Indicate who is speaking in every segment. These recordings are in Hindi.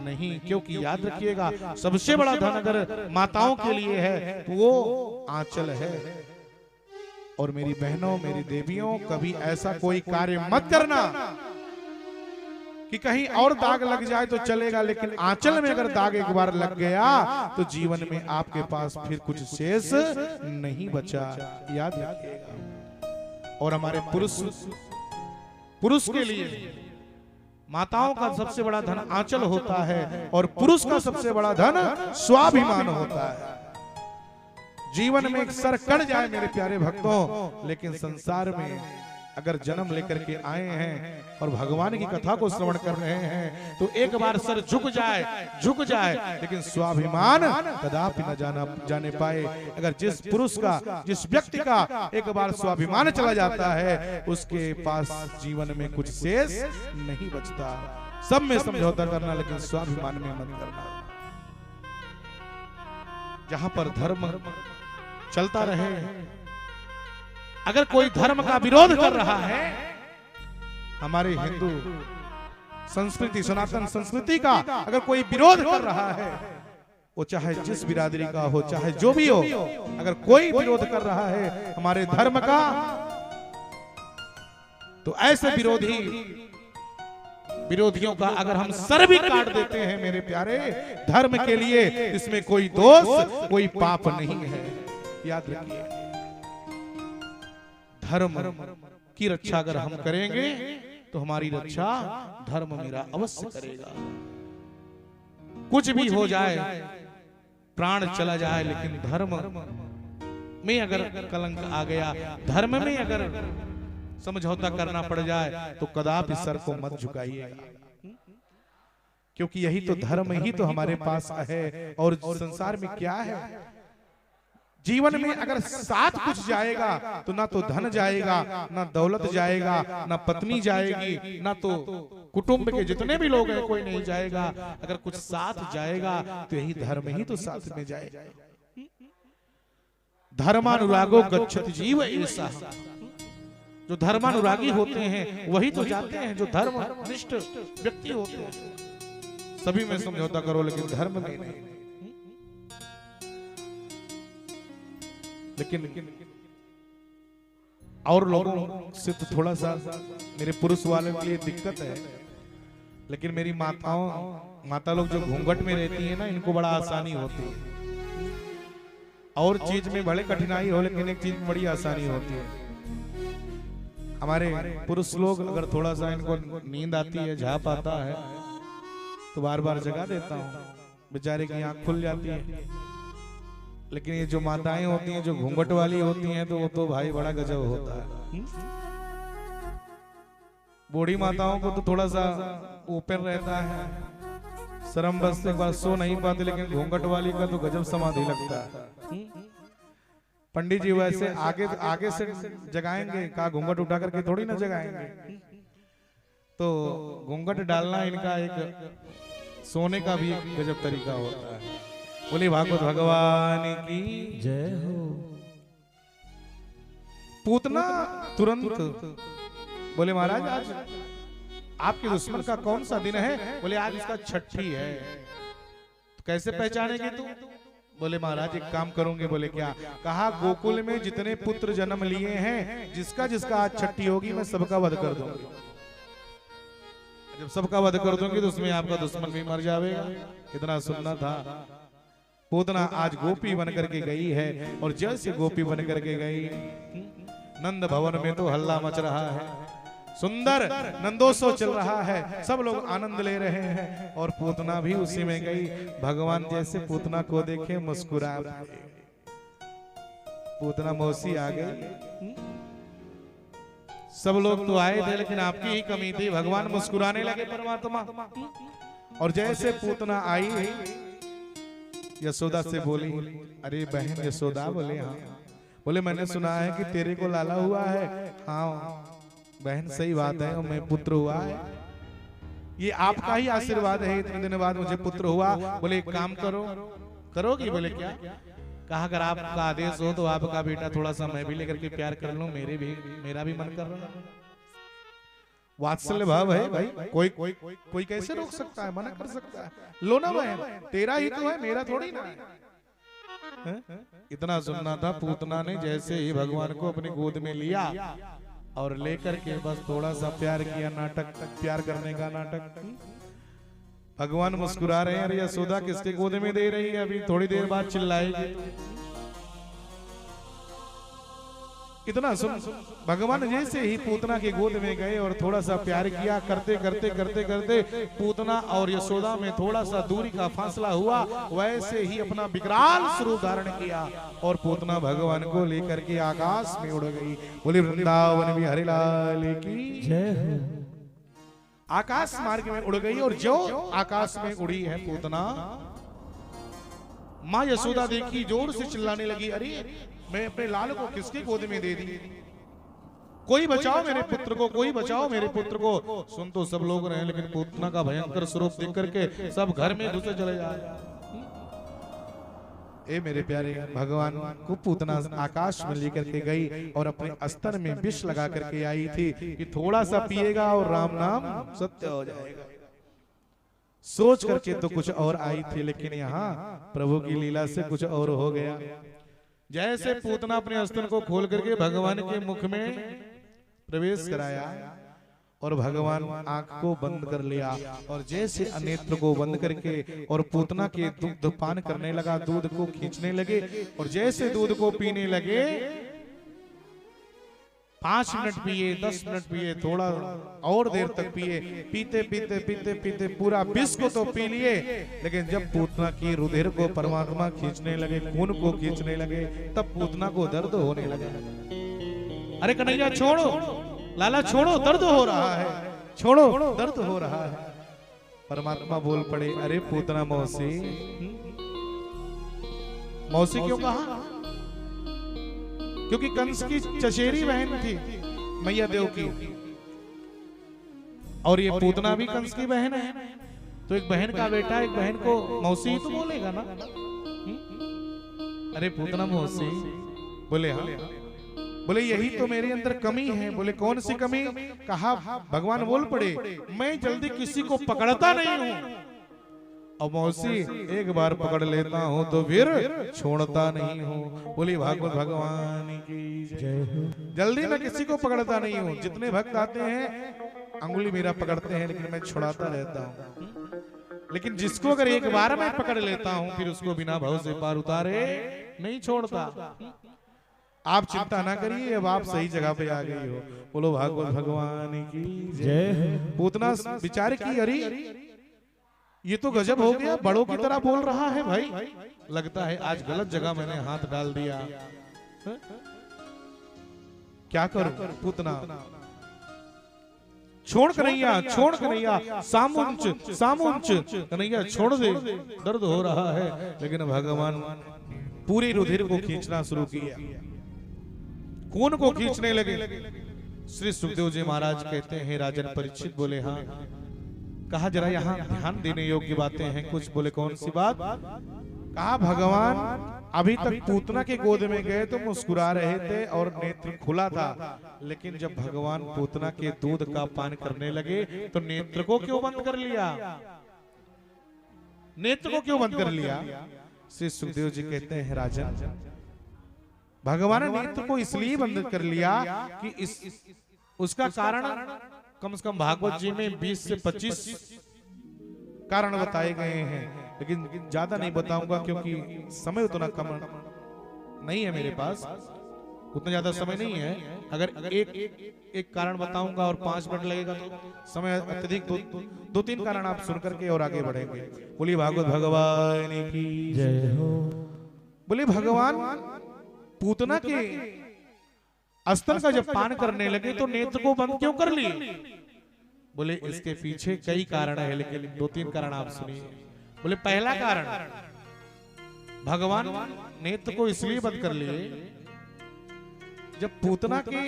Speaker 1: नहीं, क्योंकि याद रखिएगा सबसे बड़ा धन अगर माताओं के लिए है तो वो आंचल है। और मेरी बहनों, मेरी देवियों, कभी ऐसा कोई कार्य मत करना कि कहीं और दाग लग जाए तो चलेगा, लेकिन आंचल में अगर दाग एक बार लग गया तो जीवन में आपके पास फिर कुछ शेष नहीं बचा, याद रखिएगा। और हमारे पुरुष के लिए माताओं का सबसे बड़ा धन आंचल होता है और पुरुष का सबसे बड़ा धन स्वाभिमान होता है। जीवन में एक सर कट जाए मेरे प्यारे भक्तों, लेकिन संसार में अगर जन्म लेकर के आए हैं और भगवान की कथा को श्रवण कर रहे हैं तो एक बार सर झुक जाए, लेकिन स्वाभिमान कदापि न जाने पाए। अगर जिस पुरुष का, जिस व्यक्ति का एक बार स्वाभिमान चला जाता है उसके पास जीवन में कुछ शेष नहीं बचता। सब में समझौता करना, लेकिन स्वाभिमान में मत करना। जहां पर धर्म चलता रहे, अगर कोई धर्म का विरोध कर रहा है, हमारे हिंदू संस्कृति, सनातन संस्कृति का अगर कोई विरोध कर रहा है, वो चाहे जिस बिरादरी का हो, चाहे जो भी हो, अगर कोई विरोध कर रहा है हमारे धर्म का, तो ऐसे विरोधियों का अगर हम सर भी काट देते हैं मेरे प्यारे, धर्म के लिए इसमें कोई दोष, कोई पाप नहीं है। याद रखिए, धर्म की रक्षा अगर हम करेंगे तो हमारी रक्षा धर्म मेरा अवश्य करेगा। कुछ भी हो जाए, प्राण चला जाए, लेकिन धर्म में अगर कलंक आ गया, धर्म में अगर समझौता करना पड़ जाए तो कदापि सर को मत झुकाइएगा, क्योंकि यही तो धर्म ही तो हमारे पास है। और संसार में क्या है, जीवन में अगर साथ कुछ जाएगा तो ना तो धन जाएगा, ना दौलत जाएगा, ना पत्नी जाएगी, ना तो कुटुंब के जितने भी लोग हैं कोई नहीं जाएगा। अगर कुछ साथ जाएगा तो यही धर्म ही तो साथ में जाएगा। धर्मानुरागो गच्छति जीव ऐसा, जो धर्मानुरागी होते हैं वही तो जाते हैं, जो धर्मनिष्ठ व्यक्ति होते हैं। सभी में समझौता करो, लेकिन धर्म में नहीं। लेकिन और लोगों से तो थोड़ा सा मेरे पुरुष वालों के लिए दिक्कत है, लेकिन मेरी माता लोग जो घूंघट में रहती है ना, इनको बड़ा आसानी होती है। और चीज में भले कठिनाई हो, लेकिन एक चीज में बड़ी आसानी होती है। हमारे पुरुष लोग अगर थोड़ा सा इनको नींद आती है, झाप आता है, तो बार बार जगा देता हूँ, बेचारे की आंख खुल जाती है। लेकिन ये जो माताएं होती हैं, जो घूंघट वाली होती हैं, तो वो तो भाई बड़ा गजब होता है। बूढ़ी माताओं को तो थोड़ा सा ओपन रहता है, शर्म बस एक बार सो नहीं पाते, लेकिन घूंघट वाली का तो गजब समाधि लगता है। पंडित जी वैसे आगे से जगाएंगे, का घूंघट उठा करके थोड़ी ना जगाएंगे। तो घूंघट डालना इनका एक सोने का भी एक गजब तरीका होता है। बोले भागवत भगवान की जय हो। पूतना तुरंत बोले महाराज आज आपके दुश्मन का कौन सा दिन है? बोले आज इसका छठी है। तो कैसे पहचानेंगे तू? बोले महाराज एक काम करूंगे। बोले क्या? कहा गोकुल में जितने पुत्र जन्म लिए हैं, जिसका जिसका आज छठी होगी मैं सबका वध कर दूंगी। जब सबका वध कर दूंगी तो उसमें आपका दुश्मन भी मर जाएगा। इतना सुनना था। पूतना आज गोपी बन करके गई है, और जैसे गोपी बन करके गई, नंद भवन में तो हल्ला मच रहा है, सुंदर नंदोत्सव चल रहा है, सब लोग आनंद ले रहे हैं, और पूतना भी उसी में गई। भगवान जैसे पूतना को देखे मुस्कुरा, पूतना मौसी आ गई। सब लोग तो आए थे, लेकिन आपकी ही कमी थी। भगवान मुस्कुराने लगे परमात्मा, और जैसे पूतना आई यशोदा से बोली, अरे बहन यशोदा। बोले हाँ। बोले मैंने सुना है कि तेरे को लाला हुआ है। हाँ बहन सही बात है, मैं पुत्र हुआ है, ये आपका ही आशीर्वाद है, इतने दिन बाद मुझे पुत्र हुआ। बोले एक काम करो, करोगी? बोले क्या? कहा अगर आपका आदेश हो तो आपका बेटा थोड़ा सा मैं भी लेकर के प्यार कर लूं, मेरा भी मन कर रहा। वात्सल्य भाव है भाई, कोई कैसे रोक सकता है, मना कर सकता है? लो ना बहन, तेरा ही तो है, मेरा थोड़ी ना है। इतना सुनना था, पूतना ने जैसे ही भगवान को अपनी गोद में लिया और लेकर के बस थोड़ा सा प्यार किया, नाटक, प्यार करने का नाटक। भगवान मुस्कुरा रहे हैं, अरे यशोदा किसके गोद में दे रही है, अभी थोड़ी देर बाद चिल्लाएगी। इतना सुन, भगवान जैसे ही पूतना के गोद में गए और थोड़ा सा प्यार किया, करते करते करते करते पूतना और यशोदा में थोड़ा सा दूरी का फासला हुआ, वैसे ही अपना विकराल स्वरूप धारण किया और पूतना भगवान को लेकर के आकाश में उड़ गई। बोले वृंदावन बिहारी लाल की जय हो। आकाश मार्ग में उड़ गई और जो आकाश में उड़ी है पूतना, माँ यशोदा देखी, जोर से चिल्लाने लगी, अरे मैं अपने लाल को किसके गोद में दे दी, कोई बचाओ मेरे पुत्र को, कोई बचाओ मेरे पुत्र को। सुन तो सब लोग रहे, लेकिन पूतना का भयंकर स्वरूप देख करके सब घर में घुसे चले जाए। ए मेरे प्यारे, भगवान को पूतना आकाश में लेकर के गई और अपने अस्तर में विष लगा करके आई थी कि थोड़ा सा पिएगा और राम नाम सत्य हो जाएगा। सोच करके तो कुछ और आई थी, लेकिन यहाँ प्रभु की लीला से कुछ और हो गया। जैसे पूतना अपने अस्त्र को खोल करके भगवान के मुख में प्रवेश कराया और भगवान आंख को बंद कर लिया और जैसे नेत्र को बंद करके और पूतना के दूध पान करने लगा, दूध को खींचने लगे और जैसे दूध को पीने लगे, 5 मिनट पिए, 10 मिनट पिए, थोड़ा और देर तक पिए, पीते पीते पीते पीते पूरा विष को तो पी लिए, लेकिन जब पूतना की रुधिर को परमात्मा खींचने लगे, खून को खींचने लगे, तब पूतना को दर्द होने लगा। अरे कन्हैया छोड़ो, लाला छोड़ो, दर्द हो रहा है, छोड़ो दर्द हो रहा है। परमात्मा बोल पड़े, अरे पूतना मौसी, मौसी क्यों कहा? क्योंकि कंस की चचेरी बहन थी मैया देव की, और ये पूतना भी कंस की बहन है, तो एक बहन का बेटा एक बहन को मौसी तो बोलेगा ना। अरे पूतना मौसी, बोले हाँ, बोले यही तो मेरे अंदर कमी है। बोले कौन सी कमी? कहा भगवान बोल पड़े, मैं जल्दी किसी को पकड़ता नहीं हूं, और मौसी एक बार पकड़ लेता हूँ तो फिर छोड़ता नहीं हूँ। बोली भागवत भगवान की जय हो। जल्दी मैं किसी को पकड़ता नहीं हूँ, जितने भक्त आते हैं अंगुली मेरा पकड़ते हैं, लेकिन मैं छुड़ाता रहता हूँ। लेकिन जिसको अगर एक बार मैं पकड़ लेता हूँ, फिर उसको बिना भव से पार उतारे नहीं छोड़ता। आप चिंता ना करिए, अब आप सही जगह पे आ गई हो। बोलो भागवत भगवान की जय हो। पूतना विचार की, अरे ये तो गजब हो गया, बड़ों की तरह बोल रहा है भाई, लगता है आज गलत जगह मैंने हाथ डाल दिया। क्या करूं? पूतना छोड़ कन्हैया, छोड़ कन्हैया, सामुंच सामुंच, कन्हैया छोड़ दे, दर्द हो रहा है। लेकिन भगवान पूरी रुधिर को खींचना शुरू किया, खून को खींचने लगे। श्री सुखदेव जी महाराज कहते हैं, राजन परीक्षित बोले हाँ। कहा जरा यहाँ ध्यान देने योग्य बातें हैं कुछ। बोले कौन सी बात? कहा भगवान अभी तक पूतना के गोद में गए तो मुस्कुरा रहे थे और नेत्र खुला था, लेकिन जब भगवान पूतना के दूध का पान करने लगे तो नेत्र को क्यों बंद कर लिया? नेत्र को क्यों बंद कर लिया? श्री सुखदेव जी कहते हैं, राजन भगवान ने नेत्र को इसलिए बंद कर लिया कि उसका कारण कम से कम भागवत जी में 20 से 25 कारण बताए गए हैं, लेकिन ज्यादा नहीं बताऊंगा क्योंकि समय उतना कम नहीं है मेरे पास, उतना ज्यादा समय नहीं है। अगर एक कारण बताऊंगा और 5 मिनट लगेगा तो समय अत्यधिक, 2-3 कारण आप सुन करके और आगे बढ़ेंगे। बोलिए भागवत भगवान की जय हो। बोले भगवान पूतना के अस्त्र का जब पान करने लगे तो नेत्र को बंद क्यों कर लिए? बोले इसके पीछे कई कारण है, लेकिन 2-3 कारण आप सुनिए। बोले पहला कारण, भगवान नेत्र को इसलिए बंद कर लिए, जब पूतना के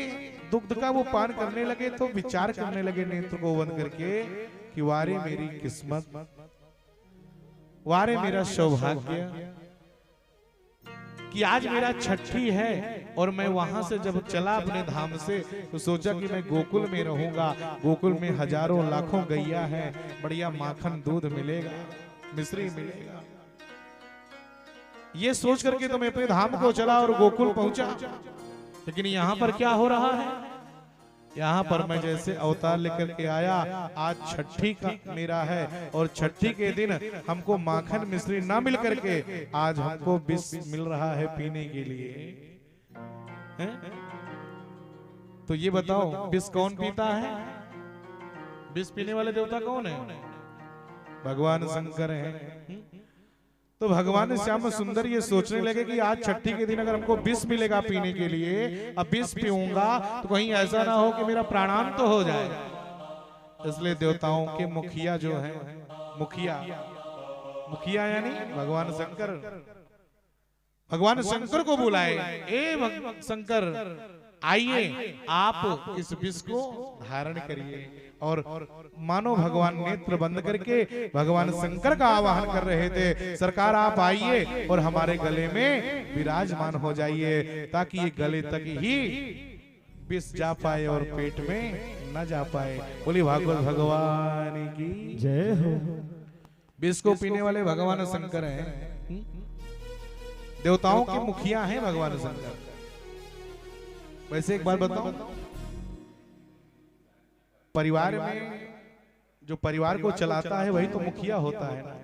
Speaker 1: दुग्ध का वो पान करने लगे तो विचार करने लगे नेत्र को बंद करके कि वारे मेरी किस्मत, वारे मेरा सौभाग्य, कि आज मेरा छठी है और मैं वहां से जब चला अपने धाम से तो सोचा कि मैं गोकुल में रहूंगा। गोकुल में हजारों लाखों गैया है, बढ़िया माखन दूध मिलेगा, मिश्री मिलेगा। ये सोच करके तो मैं अपने धाम को चला और गोकुल पहुंचा। लेकिन यहाँ पर क्या हो रहा है? यहाँ पर मैं जैसे अवतार लेकर के आया, आज छठी का मेरा है और छठी के दिन हमको माखन मिश्री ना मिल करके आज हमको विष मिल रहा है पीने के लिए है? तो ये बताओ विष कौन पीता है? विष पीने वाले देवता कौन है? भगवान शंकर है। तो भगवान श्याम सुंदर ये सोचने लगे कि आज छठी के दिन अगर हमको विष मिलेगा पीने के लिए, अब विष पीऊंगा तो कहीं ऐसा ना हो कि मेरा प्राणांत तो हो जाए। इसलिए देवताओं के मुखिया जो है, मुखिया यानी भगवान शंकर, भगवान शंकर को बुलाए, ए शंकर आइए आप इस विष को धारण करिए। और मानो भगवान नेत्र बंद करके भगवान शंकर का आवाहन कर रहे थे, सरकार आप आइए और हमारे गले में विराजमान हो जाइए ताकि ये गले तक ही विष जा पाए और पेट में न जा पाए। बोली भागवत भगवान की जय हो। विष को पीने वाले भगवान शंकर हैं, देवताओं के मुखिया हैं भगवान शंकर। वैसे एक बात बताओ, परिवार में जो परिवार को चलाता है वही तो मुखिया होता है ना।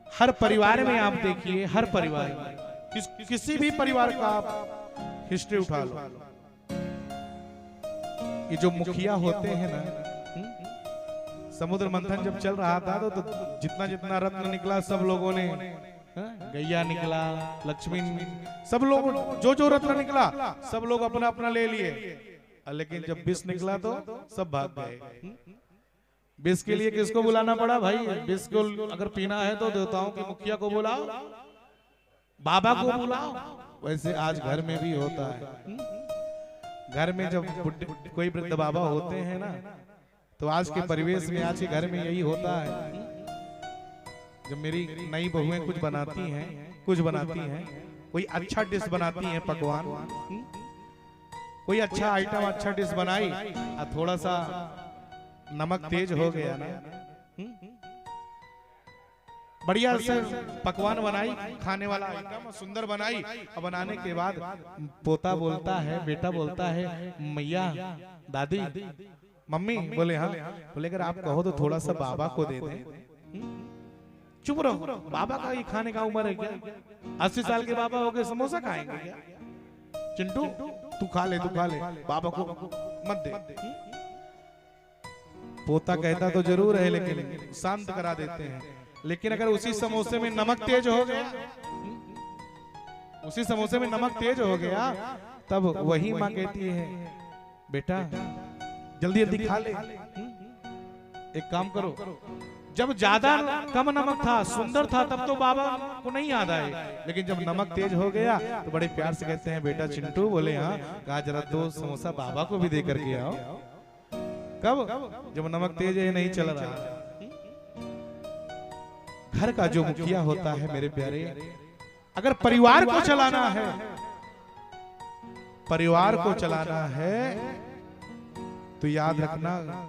Speaker 1: हर परिवार में आप देखिए, हर परिवार में किसी भी परिवार का आप हिस्ट्री उठा लो, ये जो मुखिया होते हैं ना, समुद्र मंथन जब चल रहा था तो जितना जितना रत्न निकला सब लोगों ने, गैया निकला, लक्ष्मी, सब लोग जो जो रत्न निकला सब लोग अपना अपना ले लिए। लेकिन जब विष निकला तो सब भाग गए। विष के लिए किसको बुलाना पड़ा भाई? विष को अगर पीना है तो देवताओं के मुखिया को बुलाओ, बाबा को बुलाओ। वैसे आज घर में भी होता है, घर में जब कोई वृद्ध बाबा होते हैं ना, तो आज के परिवेश में, आज के घर में यही होता है। जब मेरी नई बहुएं कुछ बनाती हैं, कोई अच्छा डिश बनाती हैं, पकवान, कोई अच्छा आइटम, अच्छा डिश बनाई और थोड़ा सा नमक तेज हो गया ना, बढ़िया से पकवान बनाई, खाने वाला आइटम सुंदर बनाई, और बनाने के बाद पोता बोलता है, बेटा बोलता है, मैया, दादी, मम्मी, बोले हाँ, बोले अगर आप कहो तो थोड़ा सा बाबा को दे दें। चुप रहो, बाबा का ये खाने का उम्र है क्या? 80 साल के बाबा हो गए, समोसा खाएंगे क्या? चिंटू तू खा ले, बाबा को मत दे। पोता कहता तो जरूर है लेकिन शांत करा देते हैं। लेकिन अगर उसी समोसे में नमक तेज हो गया, उसी समोसे में नमक तेज हो गया, तब वही माँ कहती है, बेटा जल्दी जल्दी खा ले। एक काम करो, जब ज्यादा कम नमक था, सुंदर था, तब तो बाबा को नहीं याद आए, लेकिन जब नमक तेज हो गया तो बड़े प्यार से कहते हैं, बेटा चिंटू, बोले हाँ, कहा जरा 2 समोसा बाबा को भी दे करके आओ। कब? जब नमक तेज है, नहीं चल रहा। घर का जो मुखिया होता है मेरे प्यारे, अगर परिवार को चलाना है, परिवार को चलाना है तो याद रखना,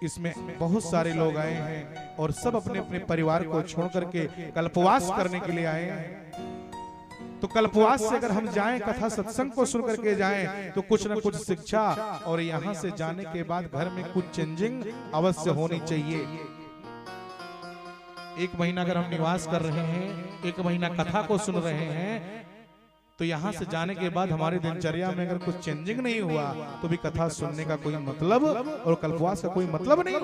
Speaker 1: इसमें बहुत सारे लोग आए हैं और सब अपने अपने परिवार को छोड़ करके कल्पवास करने के लिए आए हैं। तो कल्पवास से अगर हम जाएं, कथा सत्संग को सुन करके जाएं, तो कुछ न कुछ शिक्षा, और यहाँ से जाने के बाद घर में कुछ चेंजिंग अवश्य होनी चाहिए। 1 महीना अगर हम निवास कर रहे हैं, 1 महीना कथा को सुन रहे हैं, तो यहाँ से जाने के बाद हमारी दिनचर्या में अगर कुछ चेंजिंग नहीं हुआ तो भी कथा सुनने का कोई मतलब और कल्पवास का कोई मतलब नहीं।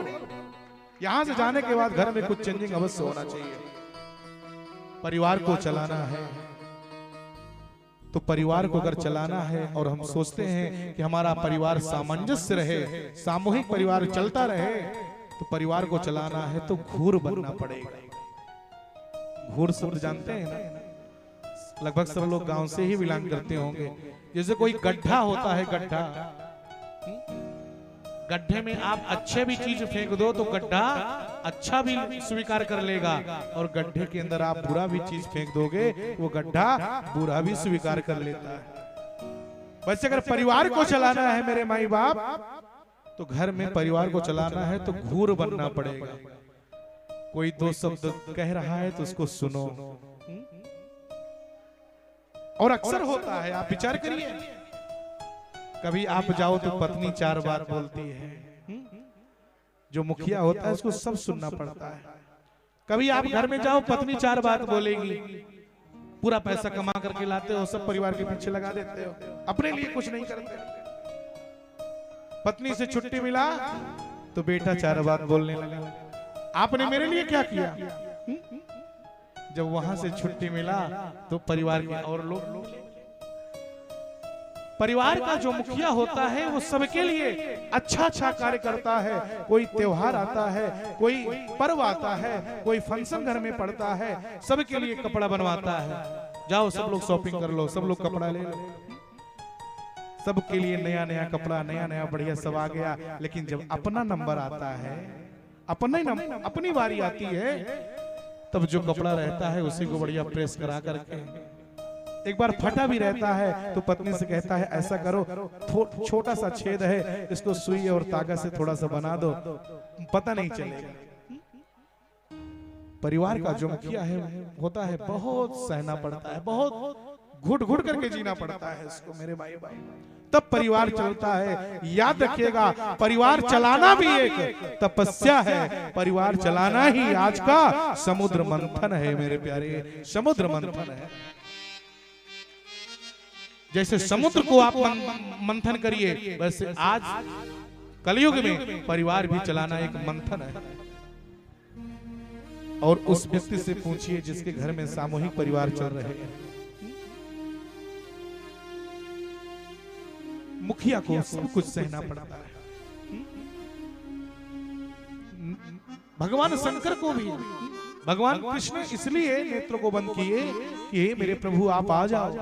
Speaker 1: यहाँ से जाने के बाद घर में कुछ चेंजिंग अवश्य होना चाहिए। परिवार को चलाना है तो परिवार को अगर चलाना है और हम सोचते हैं कि हमारा परिवार सामंजस्य रहे, सामूहिक परिवार चलता रहे, तो परिवार को चलाना है तो घूर बनना पड़ेगा। घूर शब्द जानते हैं ना? लगभग सब लोग गांव से ही बिलोंग करते होंगे। जैसे कोई गड्ढा होता है, गड्ढा, गड्ढे में आप अच्छे भी चीज फेंक दो तो गड्ढा अच्छा भी स्वीकार कर लेगा, और गड्ढे के अंदर आप बुरा भी चीज फेंक दोगे वो गड्ढा बुरा भी स्वीकार कर लेता है। वैसे अगर परिवार को चलाना है मेरे माई बाप, तो घर में परिवार को चलाना है तो घूर बनना पड़ेगा। कोई दो शब्द कह रहा है तो उसको सुनो। और अक्सर होता है, आप विचार करिए, कभी आप जाओ तो पत्नी 4 बार बोलती है, जो मुखिया होता है उसको सब सुनना पड़ता है। कभी आप घर में जाओ पत्नी 4 बात बोलेगी, पूरा पैसा कमा करके लाते हो, सब परिवार के पीछे लगा देते हो, अपने लिए कुछ नहीं करते। पत्नी से छुट्टी मिला तो बेटा 4 बात बोलने लगा, आपने मेरे लिए क्या किया। जब वहां से छुट्टी मिला तो परिवार के और लोग, परिवार का जो मुखिया होता है वो सबके लिए अच्छा अच्छा कार्य करता है। कोई त्योहार आता है, कोई पर्व आता है, कोई फंक्शन घर में पड़ता है, सबके लिए कपड़ा बनवाता है। जाओ सब लोग शॉपिंग कर लो, सब लोग कपड़ा ले लो, सबके लिए नया नया कपड़ा, नया नया बढ़िया सब आ गया। लेकिन जब अपना नंबर आता है, अपनी बारी आती है, तब जो कपड़ा रहता है उसी को बढ़िया प्रेस करा करके, एक बार फटा भी रहता है तो पत्नी से कहता है ऐसा करो, छोटा सा छेद है, इसको सुई और तागा से थोड़ा सा बना दो, पता नहीं चलेगा। परिवार का जो मुखिया है होता है, बहुत सहना पड़ता है, बहुत घुट घुट करके जीना पड़ता है इसको मेरे भाई, तब परिवार चलता है। याद रखिएगा, परिवार चलाना भी एक तपस्या है, परिवार चलाना ही आज का समुद्र मंथन है मेरे प्यारे, समुद्र मंथन है। जैसे समुद्र को आप मंथन करिए, वैसे आज कलयुग में परिवार भी चलाना एक मंथन है। और उस व्यक्ति से पूछिए जिसके घर में सामूहिक परिवार चल रहे हैं, मुखिया को सब कुछ सहना पड़ता है। भगवान शंकर को भी भगवान कृष्ण इसलिए नेत्रों को बंद किए कि हे मेरे प्रभु आप आ जाओ,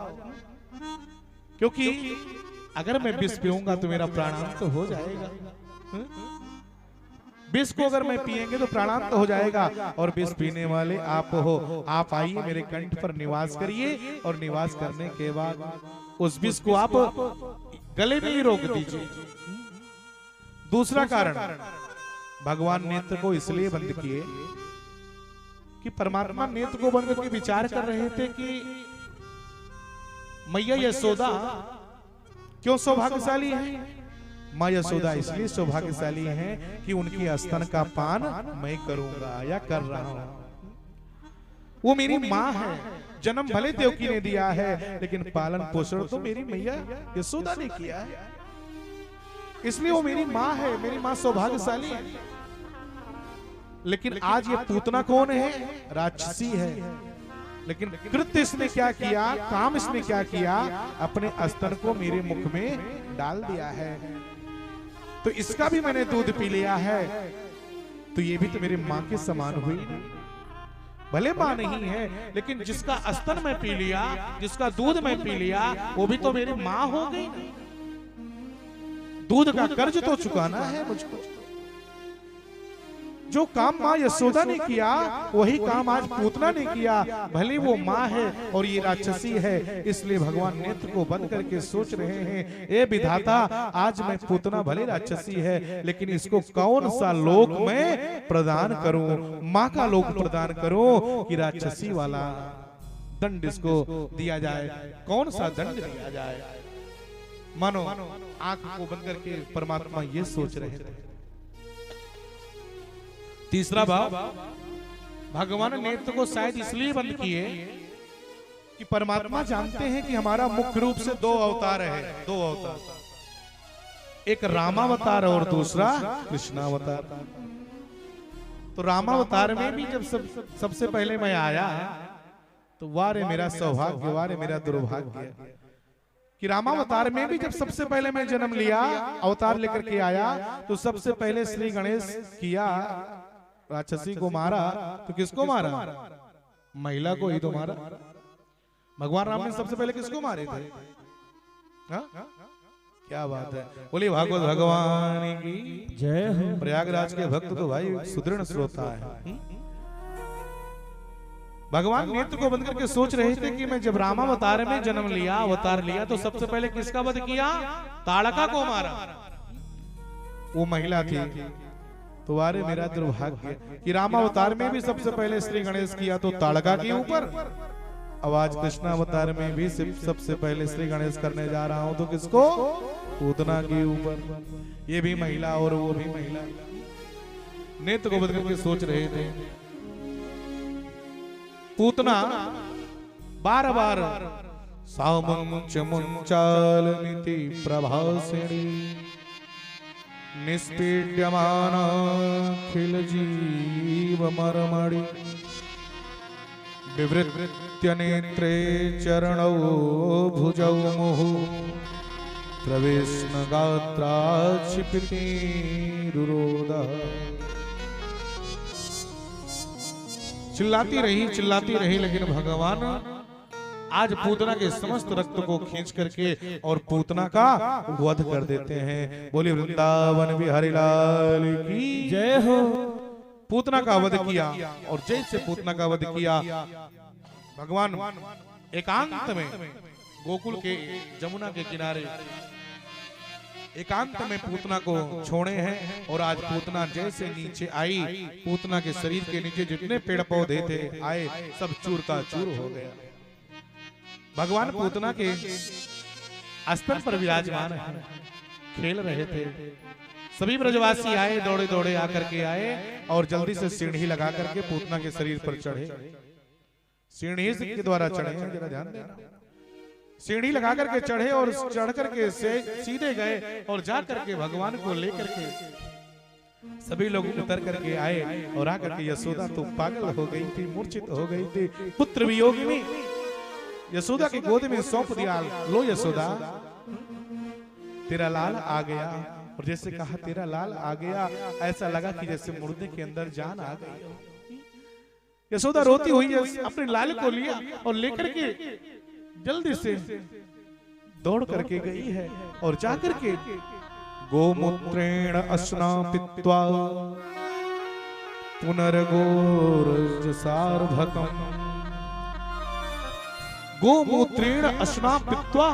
Speaker 1: क्योंकि अगर मैं विष पीऊंगा तो मेरा प्राणांत हो जाएगा। विष को अगर मैं पिएंगे तो प्राणांत हो जाएगा, और विष पीने वाले आप हो, आप आइए मेरे कंठ पर निवास करिए, और निवास करने के बाद उस विष को आप गले में ही रोक दीजिए। दूसरा कारण, भगवान नेत्र को इसलिए बंद किए कि परमात्मा नेत्र को बंद करके विचार कर रहे थे कि मैया यशोदा क्यों सौभाग्यशाली है। माँ यशोदा इसलिए सौभाग्यशाली हैं कि उनकी स्तन का पान मैं करूंगा या कर रहा हूं। वो मेरी माँ है, जन्म भले देवकी ने दिया है, लेकिन पालन पोषण तो मेरी मैया यशोदा ने किया है, इसलिए वो मेरी माँ है, मेरी माँ सौभाग्यशाली है। लेकिन आज ये पूतना कौन है? राक्षसी है। लेकिन कृत्य इसने क्या किया, काम इसने क्या किया, अपने स्तन को मेरे मुख में डाल दिया है, तो इसका भी मैंने दूध पी लिया है, तो ये भी तो मेरी माँ के समान हुई। भले माँ नहीं है, लेकिन जिसका स्तन मैं पी लिया, जिसका दूध मैं पी लिया, वो भी तो मेरी माँ हो गई। दूध का कर्ज तो चुकाना है मुझको। जो काम माँ यशोदा ने किया वही काम आज पूतना ने किया, भले वो माँ है और ये राक्षसी है। इसलिए भगवान नेत्र को बंद करके सोच रहे हैं, ए विधाता, आज मैं पूतना भले राक्षसी है, लेकिन इसको कौन सा लोक मैं प्रदान करूं, माँ का लोक प्रदान करूं कि राक्षसी वाला दंड इसको दिया जाए। कौन सा दंड दिया जाए? मानो आंख को बंद करके परमात्मा ये सोच रहे थे। तीसरा भाव, भगवान नेत्र को शायद इसलिए बंद किए कि परमात्मा जानते हैं कि हमारा मुख्य रूप से 2 अवतार है, 2 अवतार, एक रामावतार और दूसरा कृष्णावतार। तो रामावतार में भी जब सबसे पहले मैं आया तो वारे मेरा सौभाग्य, वारे मेरा दुर्भाग्य कि रामावतार में भी जब सबसे पहले मैं जन्म लिया, अवतार लेकर के आया, तो सबसे पहले श्री गणेश किया, राक्षसी को मारा। तो किसको मारा? महिला को ही तो मारा। भगवान राम ने सबसे पहले किसको मारे थे? क्या बात है, बोलिए भागवत भगवान की
Speaker 2: जय हो।
Speaker 1: प्रयागराज के भक्त तो भाई सुदृढ़ श्रोता है। भगवान नेत्र को बंद करके सोच रहे थे कि मैं जब रामावतार में जन्म लिया, अवतार लिया, तो सबसे पहले किसका वध किया? ताड़का को मारा। वो महिला थी। तुम्हारे मेरा दुर्भाग्य कि रामावतार में भी सबसे पहले श्री गणेश किया तो ताड़का के ऊपर, अब आज कृष्णावतार में भी सबसे पहले श्री गणेश करने जा रहा हूं तो किसको? पूतना के ऊपर। ये भी महिला और वो भी महिला, नेत्र को बंद करके सोच रहे थे। पूतना बार बार सामुंच मुंचालमिति प्रभासिणी निष्पीड्यमानाखिल जीव मर्मणि विवृत्य नेत्रे चरणौ भुजौ मुहु प्रवेश्न गात्राक्षिपति रुरोदा। चिल्लाती रही, लेकिन भगवान आज पूतना के समस्त रक्त को खींच करके और पूतना का वध कर देते हैं। बोले वृंदावन बिहारी लाल की
Speaker 2: जय हो।
Speaker 1: पूतना का वध किया और जैसे पूतना का वध किया, भगवान एकांत में गोकुल के जमुना के किनारे एकांत में पूतना को छोड़े हैं। और आज पूतना जैसे नीचे आई, पूतना के शरीर के नीचे जितने पेड़ पौधे थे आए, सब चूर का चूर हो गया। भगवान पूतना के स्तन पर विराजमान है, खेल रहे थे। सभी ब्रजवासी आए, दौड़े दौड़े आकर के आए और जल्दी से सीढ़ी लगा करके पूतना के शरीर पर चढ़े। सीढ़ी के द्वारा चढ़े, जरा ध्यान देना। सीढ़ी लगा करके चढ़े और चढ़ करके सीधे गए और जा करके भगवान को लेकर के सभी लोग उतर करके आए और आकर के यशोदा तो पागल हो गई थी, मूर्छित हो गई थी। पुत्र वियोग में यशोदा की गोद में सौंप दिया, लो यशोदा तेरा लाल आ गया। और जैसे कहा तेरा लाल आ गया, ऐसा लगा कि जैसे मुर्दे के अंदर जान आ गई। यशोदा रोती हुई अपने लाल को लिया और लेकर के जल्दी से दौड़ करके गई है और जाकर के गोमूत्रेण अस्नापित्वा पुनर्गोरजसार्भकम्। गोमूत्रेण अस्नापित्वा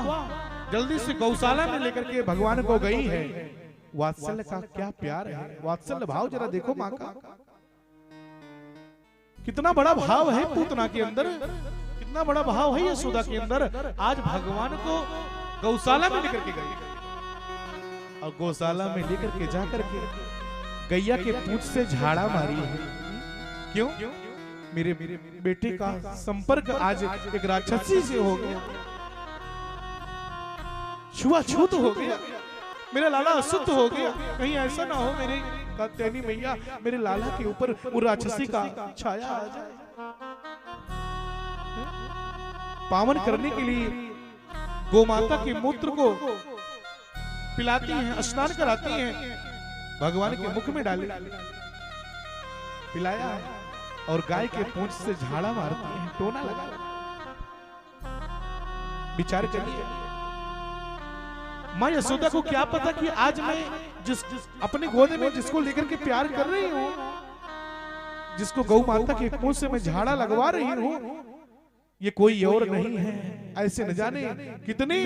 Speaker 1: जल्दी से गौशाला में लेकर के भगवान को गई है। वात्सल्य का क्या प्यार है, वात्सल्य भाव जरा देखो माँ का, कितना बड़ा भाव है पूतना के अंदर, कितना बड़ा भाव है यशोदा के अंदर। आज भगवान को गौशाला में लेकर के गई और गौशाला में लेकर के जाकर के गैया के पूंछ से झाड़ा मारी है। क्यों? मेरे बेटे का संपर्क आज एक राक्षसी से हो गया, छुआछूत हो गया, मेरा लाला अशुद्ध हो गया। कहीं ऐसा ना हो मेरे कात्यायनी मैया मेरे लाला के ऊपर वो राक्षसी का छाया आ जाए। पावन करने के लिए गोमाता के मूत्र को पिलाती हैं, स्नान कराती हैं, भगवान के मुख में डाली, पिलाया और गाय के पूंछ से झाड़ा मारती हैं, टोना लगा। विचार करिए, माँ यशोदा को क्या पता कि आज मैं जिस अपने गोद में जिसको लेकर के प्यार कर रही हूँ, जिसको गौ माता के पूंछ से मैं झाड़ा लगवा रही हूँ, ये कोई और नहीं है। ऐसे न जाने कितने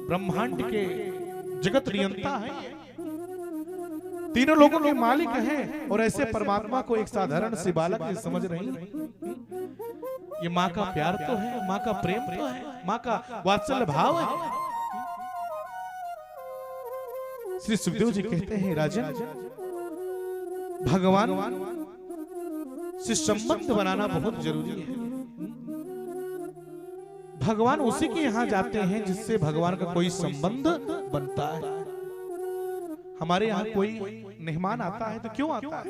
Speaker 1: ब्रह्मांड के जगत नियंता है, तीनों लोगों के मालिक हैं और ऐसे परमात्मा को एक साधारण सी बालक नहीं समझ रही। ये माँ का प्यार तो है, माँ का प्रेम तो है, माँ का वात्सल्य भाव है। श्री सुखदेव जी कहते हैं, राजन भगवान से संबंध बनाना बहुत जरूरी है। भगवान उसी के यहाँ जाते हैं जिससे भगवान का कोई संबंध बनता है। हमारे यहाँ कोई मेहमान आता है तो क्यों आता है?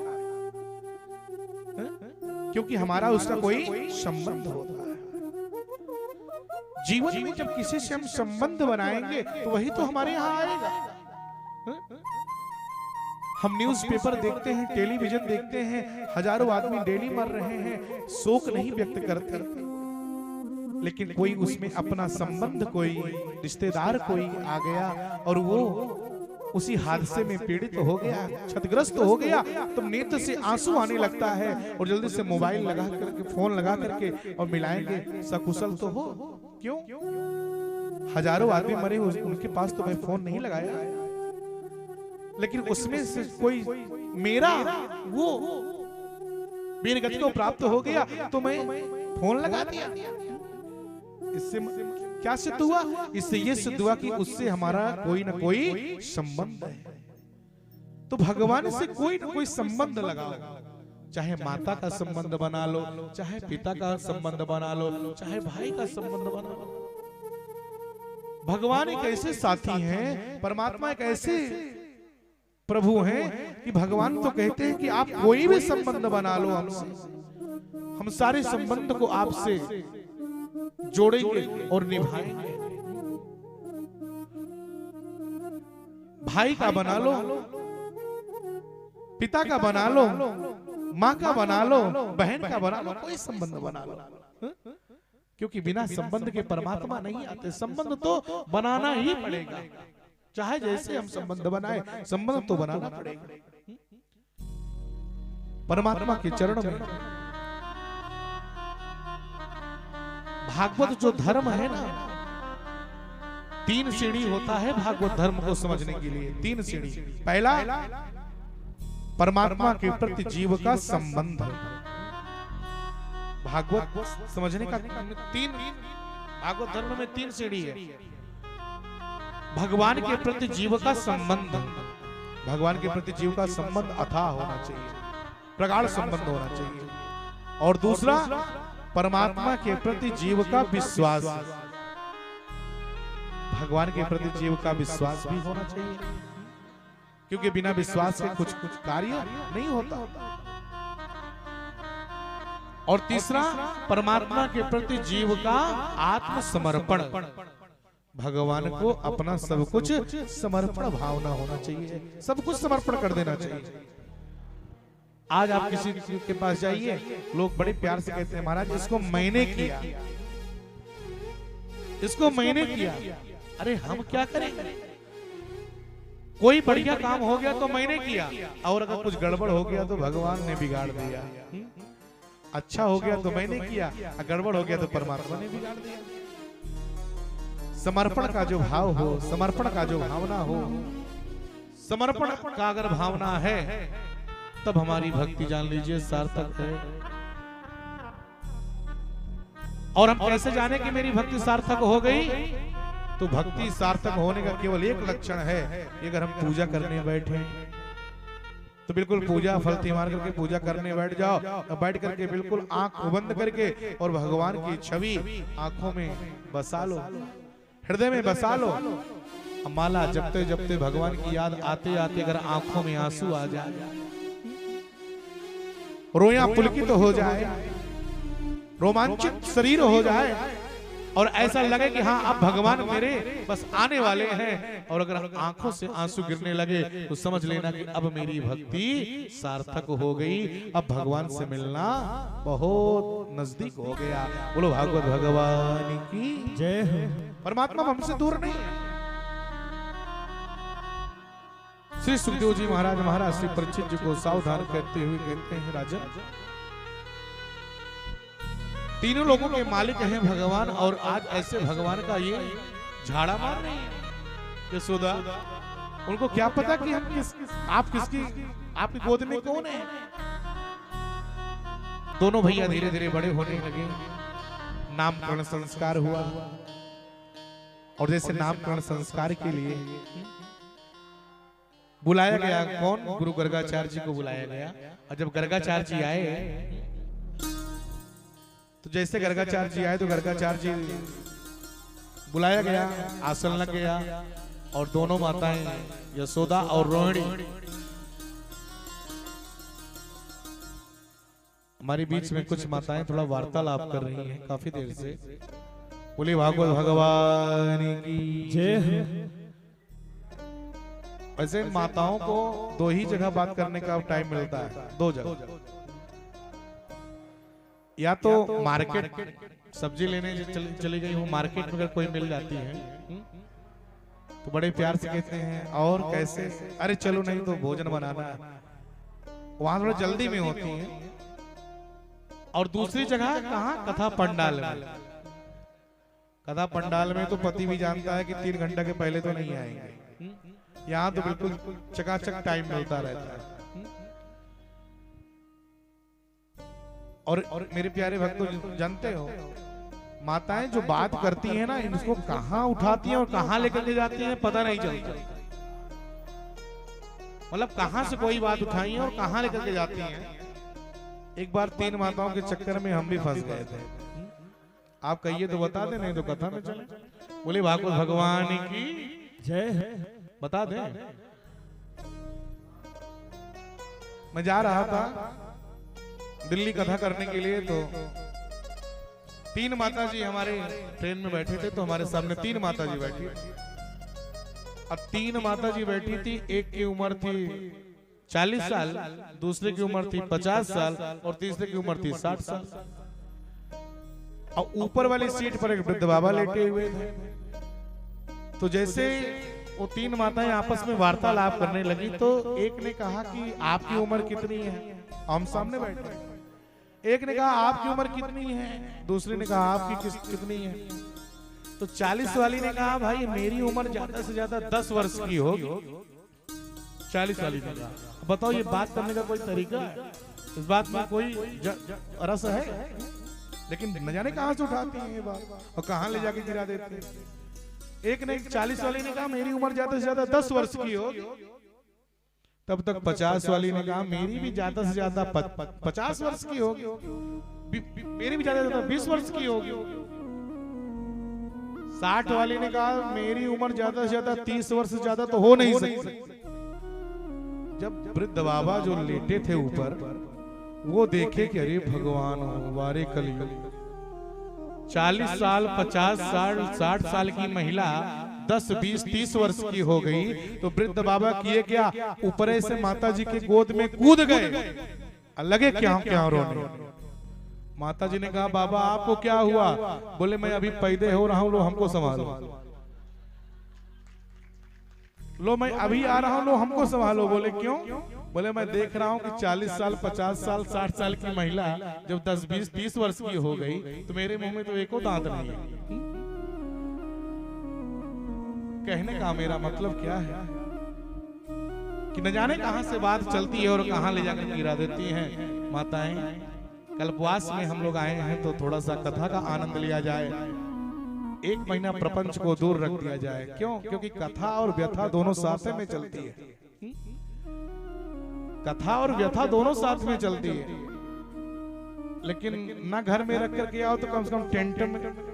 Speaker 1: क्योंकि हमारा उसका कोई संबंध होता है। जीवन में जब किसी से हम संबंध बनाएंगे तो वही तो हमारे यहाँ आएगा। हम न्यूज़पेपर देखते हैं, टेलीविजन देखते हैं, हजारों आदमी डेली मर रहे हैं, शोक नहीं व्यक्त करते, लेकिन कोई उसमें अपना संबंध, कोई रिश्तेदार कोई आ गया और वो उसी हादसे में पीड़ित हो गया, क्षतिग्रस्त हो गया, तो नेत्र से आंसू आने लगता है और जल्दी से मोबाइल लगा करके, फोन लगा करके और मिलाएंगे, सकुशल तो हो। क्यों? हजारों आदमी मरे, उनके पास तो मैं फोन नहीं लगाया, लेकिन उसमें से कोई मेरा वो वीर गति को प्राप्त हो गया तो मैं फोन लगा दिया। इससे क्या सिद्ध हुआ? इससे ये सिद्ध हुआ कि उससे हमारा कोई ना कोई संबंध है। तो भगवान से कोई ना कोई संबंध लगाओ, चाहे माता का संबंध बना लो, चाहे पिता का संबंध बना लो, चाहे भाई का संबंध बना लो। भगवान एक ऐसे साथी हैं, परमात्मा एक ऐसे प्रभु हैं कि भगवान तो कहते हैं कि आप कोई भी संबंध बना लो हमसे, हम सारे संबंध को आपसे जोड़ेंगे और निभाएंगे। भाई का बना लो, पिता का बना लो, माँ का बना लो, बहन का बना लो, कोई संबंध बना लो, क्योंकि बिना संबंध के परमात्मा नहीं आते। संबंध तो बनाना ही पड़ेगा, चाहे जैसे हम संबंध बनाए, संबंध तो बनाना पड़ेगा। परमात्मा के चरण में भागवत जो धर्म है ना, 3 सीढ़ी होता है भागवत धर्म को समझने के लिए। 3 सीढ़ी। पहला, परमात्मा के प्रति जीव का संबंध। भागवत समझने का 3, भागवत धर्म में 3 सीढ़ी है। भगवान के प्रति जीव का संबंध, भगवान के प्रति जीव का संबंध अथाह होना चाहिए, प्रगाढ़ संबंध होना चाहिए। और दूसरा, परमात्मा के प्रति जीव का विश्वास, भगवान के प्रति जीव का विश्वास भी होना चाहिए, क्योंकि बिना विश्वास के कुछ कार्य नहीं होता। और तीसरा, परमात्मा के प्रति जीव का आत्मसमर्पण, भगवान को अपना सब कुछ समर्पण भावना होना चाहिए, सब कुछ समर्पण कर देना चाहिए। आज आप किसी के पास जाइए, लोग बड़े प्यार से कहते हैं, महाराज इसको मैंने किया, इसको मैंने किया। अरे हम क्या करेंगे? कोई बढ़िया काम हो गया तो मैंने किया, और अगर कुछ गड़बड़ हो गया तो भगवान ने बिगाड़ दिया। अच्छा हो गया तो मैंने किया, गड़बड़ हो गया तो परमात्मा ने बिगाड़ दिया। समर्पण का जो भाव हो, समर्पण का जो भावना हो, समर्पण का अगर भावना है तब हमारी भक्ति जान लीजिए सार्थक है। और हम कैसे जाने कि मेरी भक्ति सार्थक हो गई? तो भक्ति सार्थक होने का केवल एक लक्षण है कि अगर हम पूजा करने बैठे तो बिल्कुल पूजा फलती मार करके पूजा करने बैठ जाओ, बैठ करके बिल्कुल आंख बंद करके और भगवान की छवि आंखों में बसा लो, हृदय में बसा लो। माला जपते जपते भगवान की याद आते आते अगर आंखों में आंसू आ जाए, रोया पुलकित हो जाए, रोमांचित शरीर हो जाए और ऐसा लगे कि हाँ अब भगवान मेरे बस आने वाले हैं, और अगर आंखों से आंसू गिरने लगे तो समझ लेना कि अब मेरी भक्ति सार्थक हो गई, अब भगवान से मिलना बहुत नजदीक हो गया। बोलो भागवत भगवान की जय। परमात्मा हमसे दूर नहीं है। श्री सुखदेव जी महाराज श्री परीक्षित जी को सावधान करते हुए कहते हैं, राजन तीनों लोगों के मालिक हैं भगवान, और आज ऐसे भगवान का ये झाड़ा मार रही है यशोदा। उनको क्या पता कि हम आप किसकी, आपकी गोद में कौन है? दोनों भैया धीरे धीरे बड़े होने लगे, नामकरण संस्कार हुआ, और जैसे नामकरण संस्कार के लिए बुलाया गया, कौन? गुरु गर्गाचार्य जी को बुलाया गया। और जब गर्गाचार्य जी आए तो जैसे गर्गाचार्य जी आए तो गर्गाचार्य जी बुलाया गया, आसन लग गया, और दोनों माताएं यशोदा और रोहिणी हमारे बीच में कुछ माताएं थोड़ा वार्तालाप कर रही हैं काफी देर से। बोले भागवत भगवान की जय। वैसे माताओं को 2 ही जगह बात करने का टाइम मिलता है, 2 जगह, या तो मार्केट सब्जी लेने चली गई हूँ मार्केट में, अगर कोई मिल जाती है तो बड़े प्यार से कहते हैं और कैसे, अरे चलो नहीं तो भोजन बनाना है। वहां थोड़ा जल्दी में होती है। और दूसरी जगह कहाँ, कथा पंडाल में। कथा पंडाल में तो पति भी जानता है कि 3 घंटा के पहले तो नहीं आएंगे। यहाँ तो बिल्कुल चकाचक टाइम मिलता रहता है। और मेरे प्यारे भक्तों, जानते हो माताएं जो बात करती हैं ना, इनको कहां उठाती हैं और कहां लेकर के जाती हैं पता नहीं चलता। मतलब कहां से कोई बात उठाई है और कहां लेकर के जाती हैं। एक बार 3 माताओं के चक्कर में हम भी फंस गए थे। आप कहिए तो बता दें, नहीं तो कथा में चले। बोले भागवत भगवान की जय है, बता दें। मैं जा रहा था दिल्ली कथा करने के लिए, तो 3 माता जी हमारे ट्रेन में बैठे थे। तो हमारे सामने 3 माता जी बैठी। अब 3 माता जी बैठी थी। एक की उम्र थी 40 साल, दूसरे की उम्र थी 50 साल और तीसरे की उम्र थी 60 साल। और ऊपर वाली सीट पर एक वृद्ध बाबा लेटे हुए थे। तो जैसे वो 3 माताएं आपस में वार्तालाप करने लगी, तो एक ने कहा कि आपकी उम्र कितनी है? हम सामने बैठे। एक ने कहा आपकी उम्र कितनी है? दूसरे ने कहा आपकी कितनी है? तो 40 वाली ने कहा भाई मेरी उम्र ज्यादा से ज्यादा 10 वर्ष की होगी। 40 वाली ने कहा। बताओ ये बात करने का कोई तरीका है? इस बात में कोई रस है? लेकिन न जाने कहां से उठाती है ये बात और कहां ले जाके गिरा देते हैं। एक ने 40 वाली ने कहा मेरी उम्र ज्यादा से ज्यादा 10 वर्ष की होगी। तब तक 50 वाली ने कहा मेरी भी ज्यादा से ज्यादा 50 वर्ष की होगी। मेरी भी ज्यादा से ज्यादा 20 वर्ष की होगी। 60 वाली ने कहा मेरी उम्र ज्यादा से ज्यादा 30 वर्ष से ज्यादा तो हो नहीं सकती। जब वृद्ध बाबा जो लेटे थे ऊपर, वो देखे कि अरे भगवान वारे कलयुग, 40 साल 50 साल 60 साल की महिला 10 20 30 वर्ष की हो गई। तो वृद्ध बाबा किए क्या, ऊपर से माता जी के गोद में कूद गए। लगे क्या क्या रोने। माता जी ने कहा बाबा आपको क्या हुआ? बोले मैं अभी पैदे हो रहा हूं, लो हमको संभालो। लो मैं अभी आ रहा हूं, लो हमको संभालो। बोले क्यों? बोले मैं देख रहा हूं कि 40 साल 50 साल 60 साल की महिला जब 10 20 30 वर्ष की हो गई, तो मेरे मुंह में तो एको दांत नहीं है। कहने का मेरा मतलब क्या है कि न जाने कहां से बात चलती है और कहां ले जाकर गिरा देती हैं माताएं। कल्पवास में हम लोग आए हैं तो थोड़ा सा कथा का आनंद लिया जाए। 1 महीना प्रपंच को दूर रख दिया जाए। क्यों? क्योंकि कथा और व्यथा दोनों साथ में चलती है। कथा और व्यथा दोनों साथ में चलती है। लेकिन ना घर में रख करके आओ तो कम से कम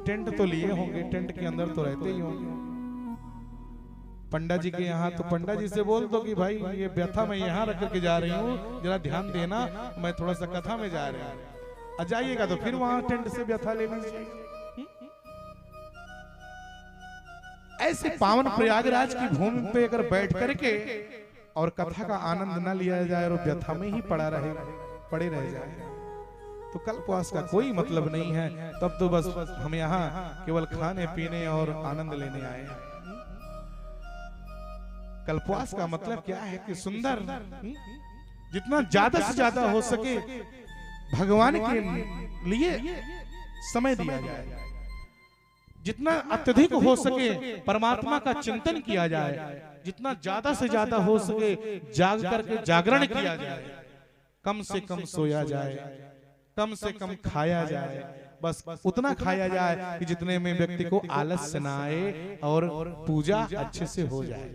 Speaker 1: टेंट तो लिए होंगे, टेंट के अंदर तो रहते ही होंगे। पंडा जी के यहाँ तो पंडा जी से बोल दो कि भाई ये व्यथा मैं यहाँ रख करके जा रही हूँ, जरा ध्यान देना, मैं थोड़ा सा कथा में जा रहा हूँ। आ जाइएगा तो फिर वहां टेंट से व्यथा ले लीजिए। ऐसे पावन प्रयागराज की भूमि पे अगर बैठ करके और कथा का आनंद न लिया जाए और व्यथा में ही पड़े रह जाए, तो कल्पवास का कोई मतलब नहीं है। तब तो बस हम यहाँ केवल खाने पीने और आनंद लेने आए हैं। कल्पवास का मतलब क्या है कि सुंदर, जितना ज्यादा से ज्यादा हो सके भगवान के लिए समय दिया जाए, जितना अत्यधिक हो सके परमात्मा का चिंतन किया जाए, जितना ज्यादा से ज्यादा हो सके जाग करके जागरण किया जाए, कम से कम सोया जाए, कम से कम खाया जाए, बस उतना खाया जाए कि जितने में व्यक्ति को आलस न आए और पूजा अच्छे से हो जाए,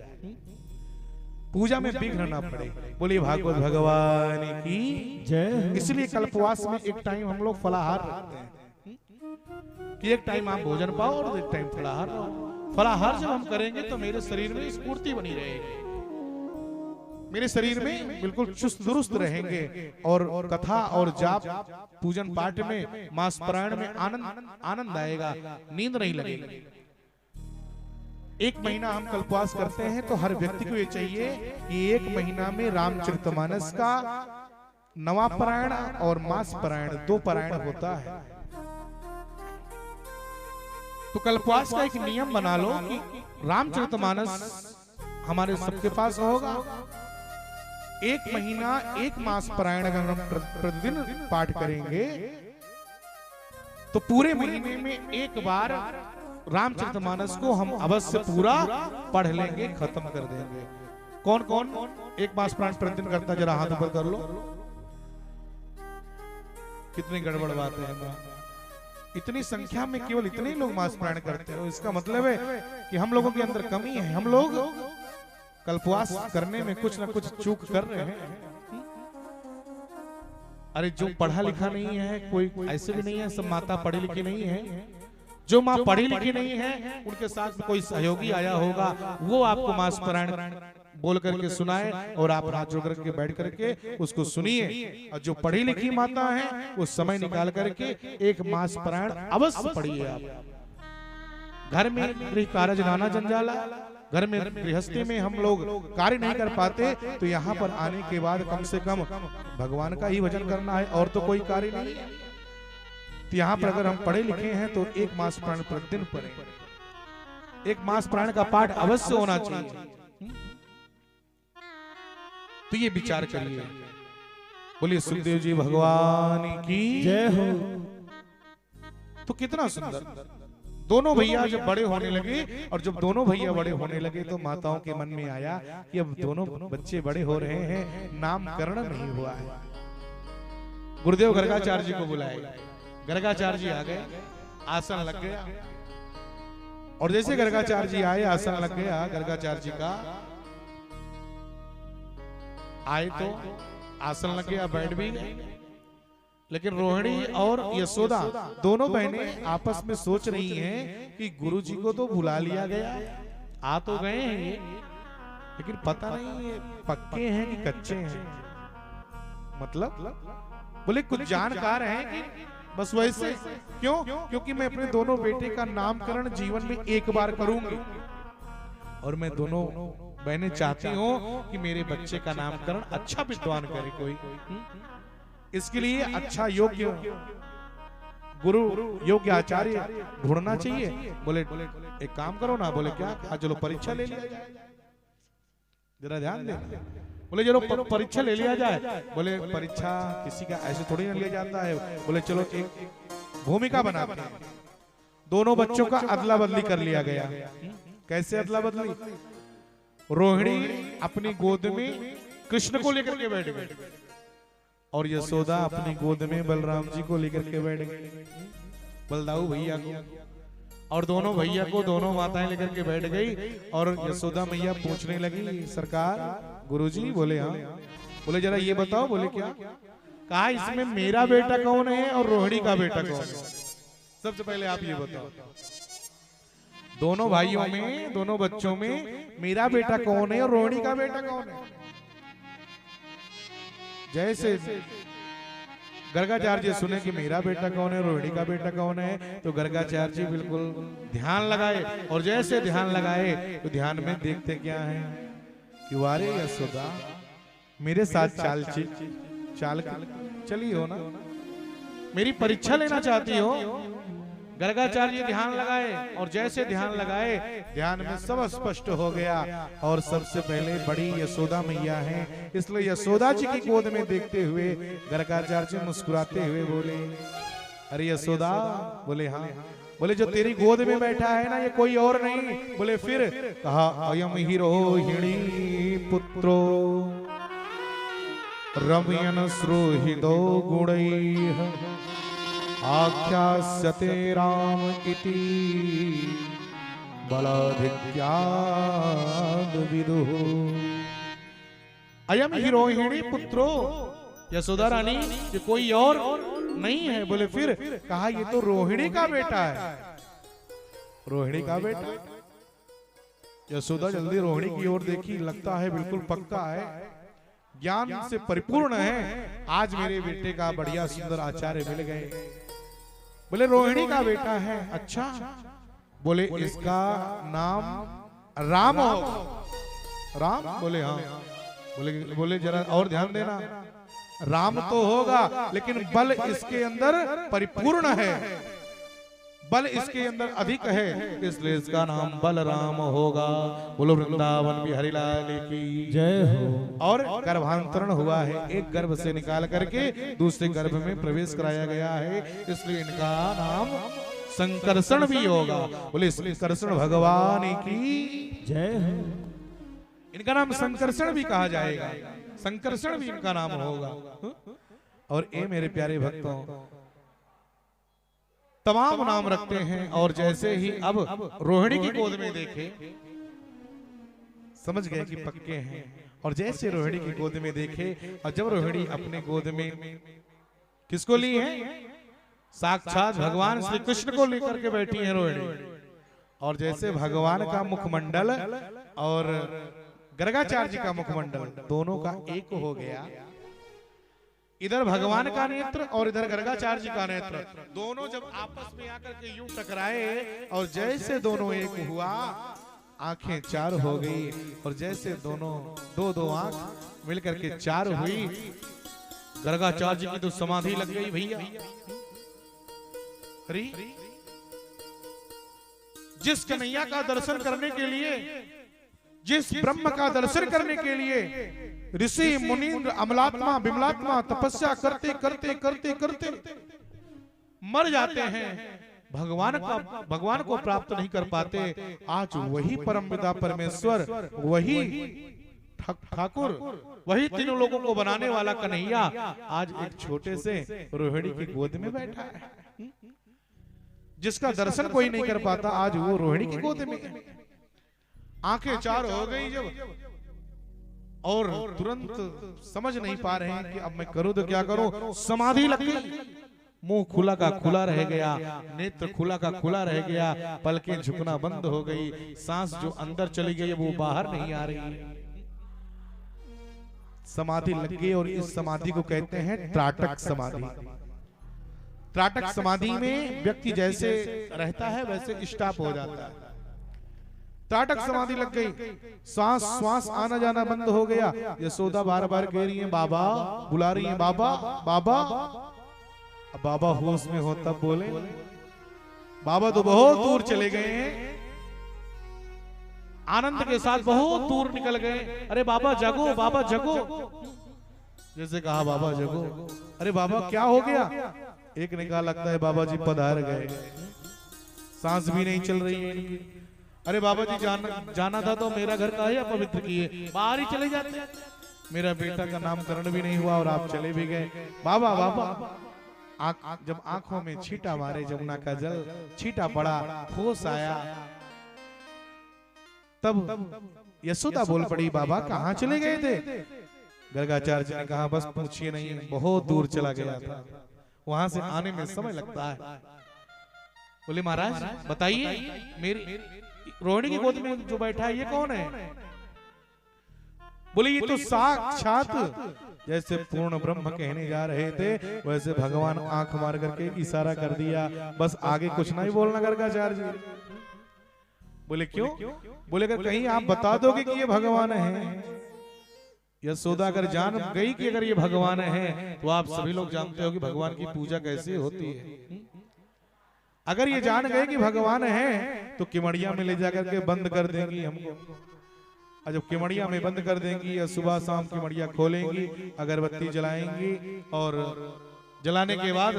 Speaker 1: पूजा में विघ्न ना पड़े। बोलिए भागवत भगवान की जय। इसलिए कल्पवास में एक टाइम हम लोग फलाहार रखते हैं कि एक टाइम आप भोजन पाओ और एक टाइम फलाहार पाओ। फलाहार जब हम करेंगे तो मेरे शरीर में स्फूर्ति बनी रहेगी, मेरे शरीर में बिल्कुल चुस्त दुरुस्त रहेंगे और कथा और जाप पूजन पाठ में मास पारायण में आनंद आएगा, नींद नहीं लगेगी। 1 महीना हम कल्पवास करते हैं तो हर व्यक्ति को ये चाहिए कि 1 महीना में रामचरितमानस का नवा पारायण और मास पारायण 2 पारायण होता है। तो कल्पवास का एक नियम बना लो कि रामचरितमानस हमारे सबके पास होगा। 1 महीना 1 मास पारायण अगर हम प्रतिदिन पाठ करेंगे तो पूरे महीने में एक बार रामचरितमानस को हम अवश्य पूरा पढ़ लेंगे, खत्म कर देंगे। कौन कौन 1 मास पारायण प्रतिदिन करता, जरा हाथ ऊपर कर लो। कितनी गड़बड़ बात है, इतनी संख्या में केवल इतने ही लोग मास पारायण करते हो, इसका मतलब है कि हम लोगों के अंदर कमी है। हम लोग कल्पवास करने में कुछ ना कुछ चूक कर रहे हैं। अरे जो पढ़ा लिखा नहीं है, कोई ऐसे भी नहीं है, सब माता पढ़ी लिखी नहीं है। जो माँ पढ़ी लिखी नहीं है उनके साथ कोई सहयोगी आया होगा, वो आपको मास पारायण बोल करके सुनाए और आप हाथ जोड़ करके बैठ करके उसको सुनिए। और जो पढ़ी लिखी माता है वो समय निकाल करके 1 मास पारायण अवश्य पढ़िए। आप घर में गृह कार्य नाना जंजाला, घर में गृहस्थी में हम लोग कार्य नहीं कर पाते, तो यहाँ पर आने के बाद कम से कम भगवान का ही भजन करना है, और तो कोई कार्य नहीं है। तो यहाँ पर अगर हम पढ़े लिखे हैं तो 1 मास पारायण प्रतिदिन पढ़ें। 1 मास पारायण का पाठ अवश्य होना चाहिए। तो ये विचार करिए। बोलिए सुखदेव जी भगवान की जय हो। तो कितना सुंदर दोनों भैया जब बड़े होने लगे, और जब दोनों भैया बड़े होने लगे तो माताओं के मन में आया कि अब दोनों बच्चे बड़े हो रहे हैं, नामकरण नहीं हुआ है। गुरुदेव गर्गाचार्य जी को बुलाए, गर्गाचार्य जी आ गए, आसन लग गया। और जैसे गर्गाचार्य जी आए, आसन लग गया गर्गाचार्य जी का, आए तो आसन लग गया, बैठ भी गए। लेकिन रोहिणी और यशोदा दोनों बहनें आपस में सोच रही हैं कि गुरुजी को तो बुला लिया गया, आ तो गए हैं, लेकिन पता नहीं ये पक्के हैं कि कच्चे हैं। मतलब बोले कुछ जानकार हैं कि बस वैसे। क्यों? क्योंकि मैं अपने दोनों बेटे का नामकरण जीवन में एक बार करूंगी, और मैं दोनों बहनें चाहती हूँ कि मेरे बच्चे का नामकरण अच्छा विद्वान करे कोई। इसके लिए अच्छा योग्य गुरु, योग्य आचार्य ढूंढना चाहिए। बोले एक काम करो ना। बोले क्या? आज चलो परीक्षा ले लिया जाए, जरा ध्यान दे। बोले चलो परीक्षा ले लिया जाए। बोले परीक्षा किसी का ऐसे थोड़ी ना लिया जाता है। बोले चलो एक भूमिका बनाते हैं। दोनों बच्चों का अदला बदली कर लिया गया। कैसे अदला बदली? रोहिणी अपनी गोद में कृष्ण को लेकर के बैठ गई, और यशोदा अपनी गोद में बलराम जी को लेकर के बैठ गई, बलदाऊ भैया को। और दोनों भैया को दोनों माताएं लेकर के बैठ गई, और यशोदा मैया पूछने लगी, सरकार गुरुजी? बोले हाँ। बोले जरा ये बताओ। बोले क्या? कहा इसमें मेरा बेटा कौन है और रोहिणी का बेटा कौन है? सबसे पहले आप ये बताओ, दोनों भाइयों में, दोनों बच्चों में मेरा बेटा कौन है और रोहिणी का बेटा कौन है? जैसे गर्गाचार्य जी सुने कि मेरा बेटा कौन है, रोहिणी का बेटा कौन है, तो गर्गाचार्य जी बिल्कुल ध्यान लगाए। और जैसे ध्यान लगाए तो ध्यान में देखते क्या है कि वारे यशोदा मेरे साथ चाल चली हो ना, मेरी परीक्षा लेना चाहती हो। गर्गाचार्य ध्यान लगाए, और जैसे ध्यान लगाए ध्यान में सब स्पष्ट हो गया। और सबसे पहले बड़ी यशोदा मैया हैं, इसलिए यशोदा जी की गोद में देखते हुए गर्गाचार्य जी मुस्कुराते हुए बोले, अरे यशोदा? बोले हाँ। बोले जो तेरी गोद में बैठा है ना, ये कोई और नहीं। बोले फिर? कहा अयम ही रोहिणी पुत्रो रमयन सुहृदो गुणैः आख्यास्यते राम इति बलाधिक्याद् विदुः। अयम ही रोहिणी पुत्रो, यशोदा रानी ये कोई और नहीं है। बोले फिर? कहा ये तो रोहिणी का बेटा है। रोहिणी का बेटा? यशोदा जल्दी रोहिणी की ओर देखी, लगता है बिल्कुल पक्का है, ज्ञान से परिपूर्ण है। आज मेरे बेटे का बढ़िया सुंदर आचार्य मिल गए। बोले रोहिणी का बेटा है? अच्छा। बोले इसका नाम राम हो? राम? बोले हाँ। बोले जरा और ध्यान देना, राम तो होगा लेकिन बल इसके अंदर परिपूर्ण है। बल इसके अंदर अधिक है, इसलिए इसका नाम बलराम होगा। बोलो वृंदावन बिहारी लाल की
Speaker 2: जय हो।
Speaker 1: और गर्भांतरण हुआ है, एक गर्भ से निकाल करके दूसरे गर्भ में प्रवेश कराया गया है, इसलिए इनका नाम संकर्षण भी होगा। बोले संकर्षण भगवान की
Speaker 2: जय हो।
Speaker 1: इनका नाम संकर्षण भी कहा जाएगा, संकर्षण भी इनका नाम होगा। और ये मेरे प्यारे भक्तों तमाम नाम रखते हैं, और जैसे ही अब रोहिणी की गोद में देखे समझ गए कि पक्के हैं। और जैसे रोहिणी की गोद में देखे, और जब रोहिणी अपने गोद में किसको ली है, साक्षात भगवान श्री कृष्ण को लेकर के बैठी है रोहिणी। और जैसे भगवान का मुखमंडल और गर्गाचार्य जी का मुखमंडल दोनों का एक हो गया, इधर भगवान का नेत्र और इधर गर्गाचार्य जी का नेत्र, दोनों जब आपस में आकर के यूं टकराए और जैसे दोनों एक हुआ, आंखें चार हो गई। और जैसे दोनों दो आंख मिलकर के चार हुई, गर्गाचार्य जी की तो समाधि लग गई भैया। अरे जिस कन्हैया का दर्शन करने के लिए, जिस ब्रह्म का दर्शन करने के लिए ऋषि मुनीन्द्र अमलात्मा विमलात्मा तपस्या करते करते करते करते मर जाते हैं, भगवान को प्राप्त नहीं कर पाते, आज वही परम पिता परमेश्वर, वही ठाकुर, वही तीनों लोगों को बनाने वाला कन्हैया आज एक छोटे से रोहिणी की गोद में बैठा है। जिसका दर्शन कोई नहीं कर पाता, आज वो रोहिणी की गोद में है। आंखें चार हो गई जब, और तुरंत समझ नहीं पा रहे हैं कि अब मैं करूं तो क्या करूं, समाधि लग गई। मुंह खुला का खुला रह गया, नेत्र खुला का खुला रह गया, पलकें झुकना बंद हो गई, सांस जो अंदर चली गई वो बाहर नहीं आ रही, समाधि लग गई। और इस समाधि को कहते हैं त्राटक समाधि। त्राटक समाधि में व्यक्ति जैसे रहता है वैसे स्टॉप हो जाता है। त्राटक समाधि लग गई, श्वास आना जाना बंद हो गया। यशोदा बार बार कह रही है बाबा, बुला रही है बाबा बाबा। अब बाबा होश में हो तब बोले, बाबा तो बहुत दूर चले गए हैं, आनंद के साथ बहुत दूर निकल गए। अरे बाबा जगो, बाबा जगो। जैसे कहा बाबा जगो, अरे बाबा क्या हो गया। एक ने कहा लगता है बाबा जी पधार गए, सांस भी नहीं चल रही है। अरे बाबा जी जाना था तो मेरा घर का है पवित्र किए, बाहर ही चले जाते, मेरा बेटा का नामकरण भी नहीं हुआ और आप चले भी गए। बाबा बाबा जब आंखों में छींटा मारे, जमुना का जल छींटा पड़ा, होश आया, तब यशोदा बोल पड़ी बाबा कहाँ चले गए थे। गर्गाचार्य जी ने कहा बस पूछिए नहीं, बहुत दूर चला गया था, वहां से आने में समय लगता है। बोले महाराज बताइए, मेरी रोहिणी की गोद में जो बैठा है ये कौन है। बोले ये तो साक्षात, जैसे पूर्ण ब्रह्म कहने जा रहे थे वैसे भगवान आंख मार करके इशारा कर दिया, बस आगे कुछ नहीं बोलना गर्गाचार्य जी। बोले क्यों। बोले अगर कहीं आप बता दोगे कि ये भगवान है, यशोदा अगर जान गई कि अगर ये भगवान है, तो आप सभी लोग जानते हो कि भगवान की पूजा कैसे होती है। अगर ये जान गए कि भगवान है तो किमड़िया में ले जाकर के बंद कर देंगी हमको, और जब किमड़िया में बंद कर देंगी या सुबह शाम किमड़िया खोलेंगी, अगरबत्ती जलाएंगी, और जलाने के बाद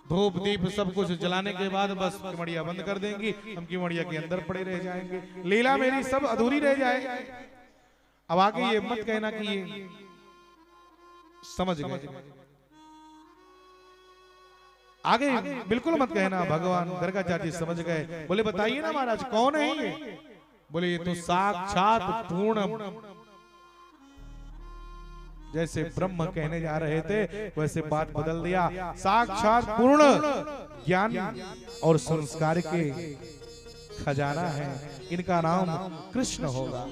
Speaker 1: धूप दीप सब कुछ जलाने के बाद बस किमड़िया बंद कर देंगी, हम किमड़िया के अंदर पड़े रह जाएंगे, लीला मेरी सब अधूरी रह जाएगी। अब आगे ये मत कहना कि ये समझ गए, आगे बिल्कुल मत कहना भगवान गर्गाचार्य जी समझ गए। बोले बताइए ना महाराज कौन है ये। बोले ये तो साक्षात पूर्ण, जैसे ब्रह्म कहने जा रहे थे वैसे बात बदल दिया, साक्षात पूर्ण ज्ञान और संस्कार के खजाना है, इनका नाम कृष्ण होगा,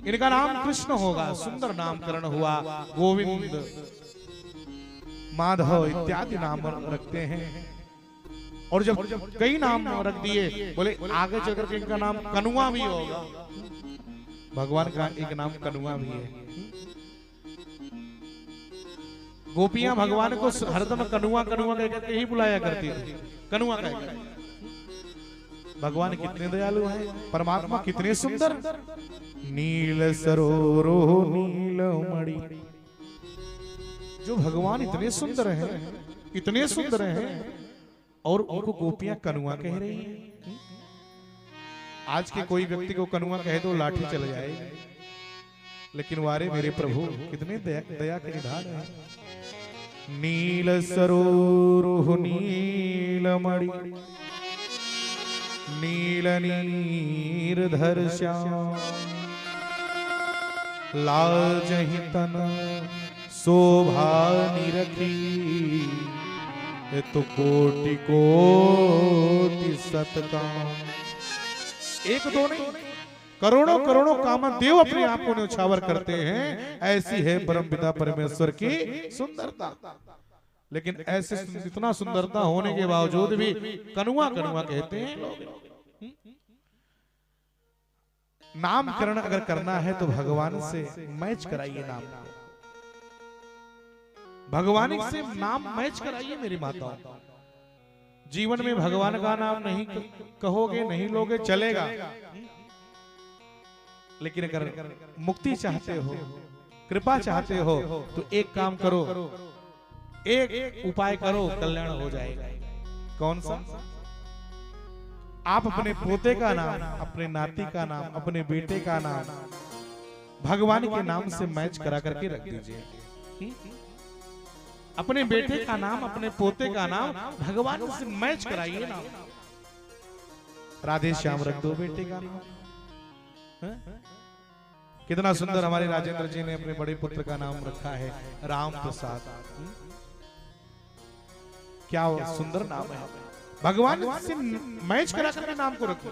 Speaker 1: इनका नाम कृष्ण होगा। सुंदर नामकरण हुआ, गोविंद माधव इत्यादि नाम रखते हैं। और जब कई नाम रख दिए, बोले आगे चलकर के इनका नाम कनुआ भी होगा, भगवान का एक नाम कनुआ भी है। गोपियां भगवान को हरदम कनुआ कनुआ कह करके ही बुलाया करती थी, कनुआ कह कर। भगवान कितने दयालु हैं, परमात्मा कितने सुंदर। नील सरोरो नीलमणि, जो भगवान इतने सुंदर हैं, इतने सुंदर हैं, और उनको गोपियां कनुआ कह रही हैं। आज के कोई व्यक्ति को कनुआ कह दो लाठी चल जाएगी, लेकिन वारे मेरे प्रभु कितने दया के निधान हैं। नील सरोरुह नीलमणि, नील नीरधर श्याम, लाजहि तन शोभा निरखी, तो कोटि कोटि सतकाम। एक दो नहीं, करोड़ों करोड़ों कामदेव अपने आप को न्यौछावर करते हैं। ऐसी है परम पिता परमेश्वर की सुंदरता। लेकिन ऐसे इतना सुंदरता होने के बावजूद भी कनुआ कनुआ कहते हैं लोग। नामकरण अगर करना है तो भगवान से मैच कराइए नाम, भगवान से नाम मैच कराइए मेरी माता। जीवन में भगवान का नाम नहीं कहोगे, नहीं लोगे, चलेगा, लेकिन अगर मुक्ति चाहते हो, कृपा चाहते हो, तो एक काम करो, एक उपाय करो, कल्याण हो जाएगा। कौन सा? आप अपने पोते का नाम, अपने नाती का नाम, अपने बेटे का नाम भगवान के नाम से मैच करा करके रख दीजिए। अपने बेटे का नाम, अपने पोते का नाम भगवान से मैच कराइए नाम। राधे श्याम रख दो बेटे का नाम। कितना सुंदर हमारे राजेंद्र जी ने अपने बड़े पुत्र का नाम रखा है राम प्रसाद। क्या सुंदर नाम है। भगवान से मैच करा करके नाम को रखो।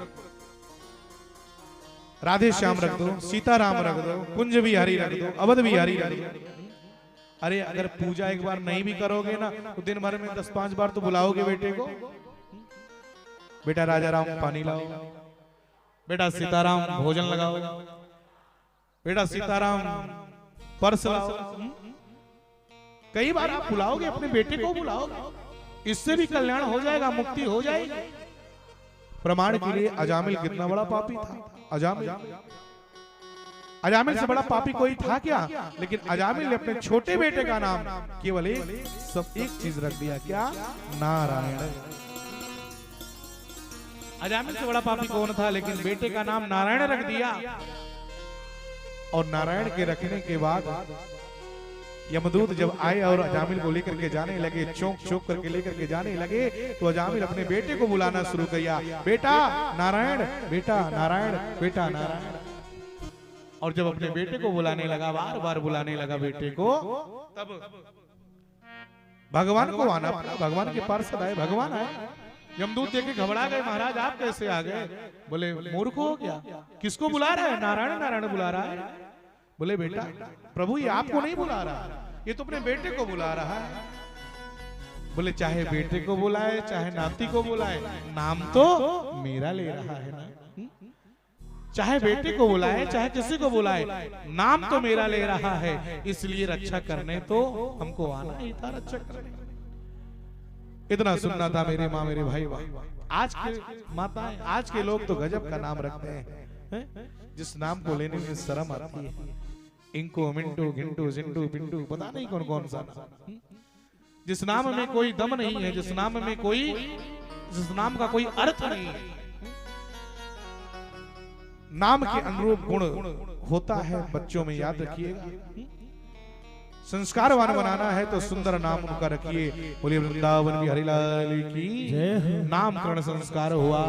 Speaker 1: राधे श्याम रख दो, सीताराम रख दो, कुंज बिहारी रख दो, अवध बिहारी रख दो। अरे अगर पूजा एक बार नहीं भी करोगे ना, तो दिन भर में 10-5 बार तो बुलाओगे बेटे को। बेटा राजा राम पानी लाओ, बेटा सीताराम भोजन लगाओ, बेटा सीताराम पर्स लाओ। कई बार आप बुलाओगे, अपने बेटे को बुलाओगे, इससे भी कल्याण हो जाएगा, मुक्ति हो जाएगी। प्रमाण के लिए अजामिल कितना बड़ा पापी था। अजामिल से बड़ा पापी कोई था क्या? लेकिन अजामिल ने अपने छोटे बेटे का नाम केवल एक चीज रख दिया, क्या? नारायण। अजामिल से बड़ा पापी कौन था? लेकिन बेटे का नाम नारायण रख दिया। और नारायण के रखने के बाद यमदूत जब आए और अजामिल को लेकर के जाने लगे, चौंक चौंक करके लेकर के जाने लगे, तो अजामिल अपने बेटे को बुलाना शुरू किया, बेटा नारायण, बेटा नारायण, बेटा नारायण। और जब अपने बेटे को बुलाने लगा, बार बार बुलाने लगा बेटे को, तब भगवान को आना पड़ा। भगवान के पार्षद आए, भगवान आए। यमदूत देख के घबरा गए, महाराज आप कैसे आ गए? बोले मूर्ख हो क्या, किसको बुला रहा है? नारायण नारायण बुला रहा है। बोले बेटा प्रभु ये आपको नहीं बुला रहा, ये तो अपने बेटे को बुला रहा है। बोले चाहे बेटे को बुलाए, चाहे नाती को बुलाए, नाम तो मेरा ले रहा है ना। चाहे बेटे को बुलाए, चाहे किसी को बुलाए, नाम तो मेरा ले रहा है, इसलिए रक्षा करने तो हमको आना ही था, रक्षा करने। इतना सुनना था मेरे माँ मेरे भाई। आज के माताएं, आज के लोग तो गजब का नाम रखते हैं, जिस नाम को लेने में शर्म आती है। इंको, मिंटू, घिंटू, जिंटू, पिंटू, पता नहीं कौन कौन सा नाम, जिस नाम में कोई दम नहीं है, जिस नाम में कोई, जिस नाम का कोई अर्थ नहीं है। नाम के अनुरूप गुण होता है, बच्चों में याद रखिएगा। संस्कारवान बनाना है तो सुंदर नाम उनका रखिए। बोलिए वृंदावन बिहारी लाल की नामकरण संस्कार हुआ।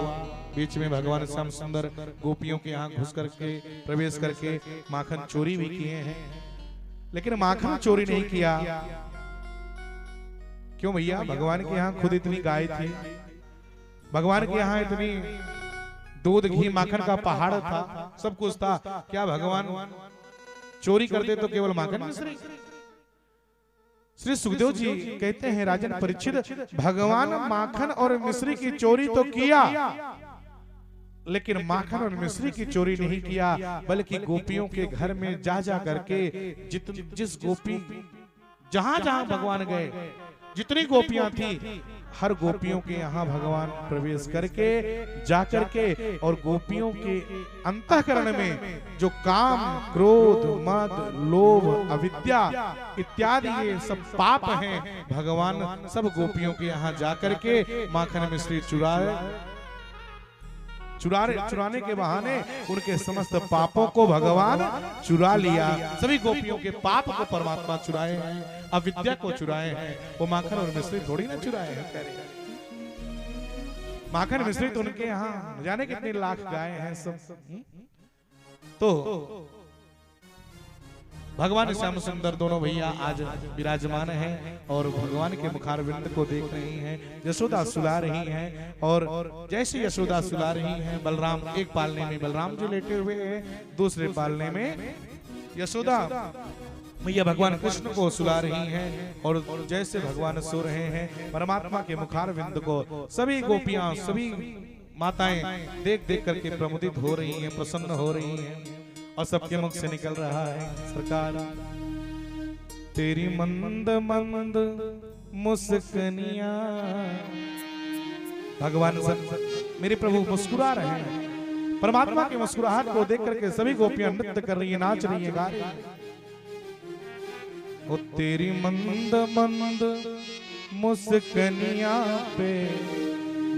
Speaker 1: बीच में भगवान श्याम सुंदर गोपियों के यहाँ घुस करके प्रवेश करके माखन चोरी भी किए हैं, लेकिन माखन चोरी नहीं किया। क्यों भैया? भगवान के यहाँ खुद इतनी गाय थी, भगवान के यहाँ इतनी दूध घी माखन का पहाड़ था, सब कुछ था। क्या भगवान चोरी करते तो केवल माखन मिश्री? श्री सुखदेव जी कहते हैं, राजन परीक्षित, भगवान माखन और मिश्री की चोरी तो किया, लेकिन माखन और मिश्री की चोरी नहीं किया, बल्कि गोपियों के घर में जा जा करके जिस गोपी जहां जहां भगवान गए, जितनी गोपियां थी, हर गोपियों के यहाँ भगवान प्रवेश करके जाकर के और गोपियों के अंतःकरण में जो काम, क्रोध, मद, लोभ, अविद्या इत्यादि ये सब पाप हैं, भगवान सब गोपियों के यहाँ जाकर के माखन मिश्री चुराने के बहाने उनके समस्त पापों को भगवान चुरा लिया। सभी गोपियों के पाप को परमात्मा चुराए हैं, अविद्या को चुराए हैं। वो माखन और मिश्री थोड़ी ना चुराए हैं। माखन मिश्री तो उनके यहाँ न जाने कितने लाख गाय हैं सब। तो भगवान श्याम सुंदर दोनों भैया आज विराजमान हैं और भगवान के मुखारविंद को देख रही हैं। यशोदा सुला रही हैं और जैसे यशोदा सुला रही हैं, बलराम एक पालने में बलराम जी लेटे हुए हैं, दूसरे पालने में यशोदा मैया भगवान कृष्ण को सुला रही हैं। और जैसे भगवान सो रहे हैं, परमात्मा के मुखारविंद को सभी गोपियां, सभी माताएं देख देख करके प्रमुदित हो रही हैं, प्रसन्न हो रही हैं और सबके मुख से निकल रहा है, सरकार तेरी मंद मंद मुस्कनिया। भगवान मेरे प्रभु मुस्कुरा रहे हैं। परमात्मा की मुस्कुराहट को देख करके सभी गोपियां नृत्य कर रही है, नाच रही है, गा रही है। ओ तेरी मंद मंद मुस्कनिया पे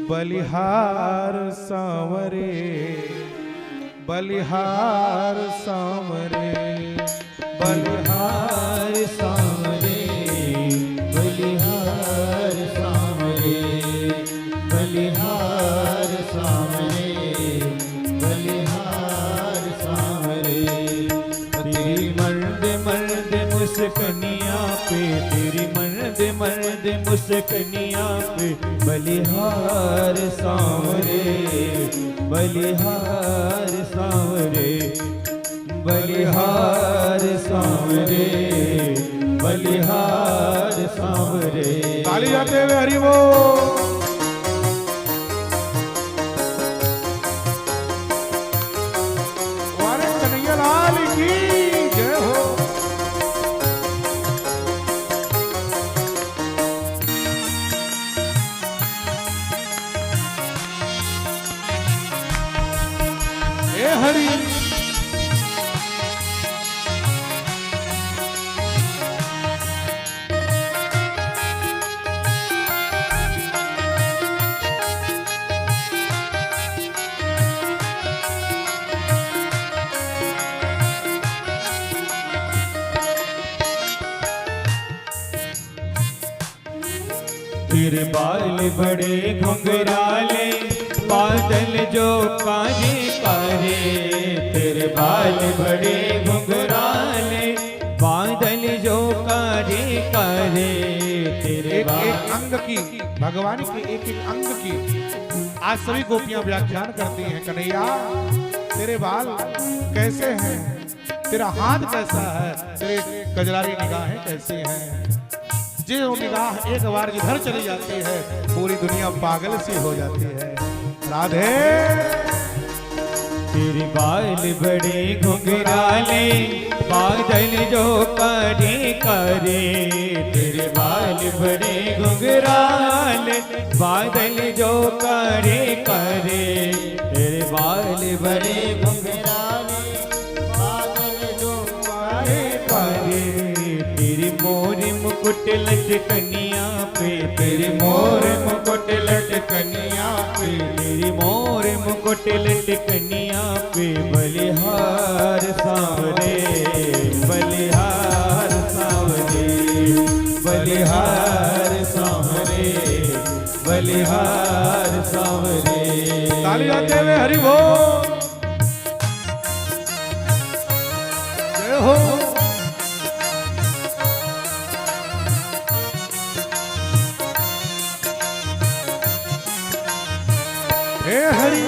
Speaker 1: बलिहार सांवरे, बलिहार सांवरे,
Speaker 2: बलिहार सांवरे, बलिहार सांवरे, बलिहार सांवरे, बलिहार सांवरे। तेरी मर्द मर्द मुस्कनिया पे, तेरी मर्द मर्द मुस्कनिया पे बलिहार सांवरे, बलिहार सांवरे, बलिहार सांवरे, बलिहार सांवरे।
Speaker 1: ताली जाते हुए हरि बोल। हमारे कन्हैया लाल की जय हो। हे हरि
Speaker 2: तेरे बाल बड़े घुंघराले, बादल जो काले काले। तेरे बाल बड़े घुंघराले, बादल जो काले काले। तेरे
Speaker 1: एक एक अंग की, भगवान के एक एक अंग की आज सभी गोपियां व्याख्यान करती हैं। कन्हैया तेरे बाल कैसे हैं, तेरा हाथ कैसा है, तेरे कजरारी निगाहें कैसी हैं। जो निगाह एक बार जिधर चली जाती है, पूरी दुनिया पागल सी हो जाती है। राधे
Speaker 2: तेरे बाल बड़े घुंघराले, बादल जो काले काले। तेरे बाल बड़े घुंघराले, बादल जो काले काले। तेरे बाल बड़े घुंघराले, बादल जो काले काले। तेरी मोर मुकुट लटकनिया पे, तेरी मोर मुकुट लटकनिया पे, तेरी मोर मुकुट लटकनिया पे बलिहार सांवरे, बलिहार सांवरे, बलिहार सांवरे, बलिहार सांवरे।
Speaker 1: ताली जाते हुए हरि बोल। जय हो। हे हरि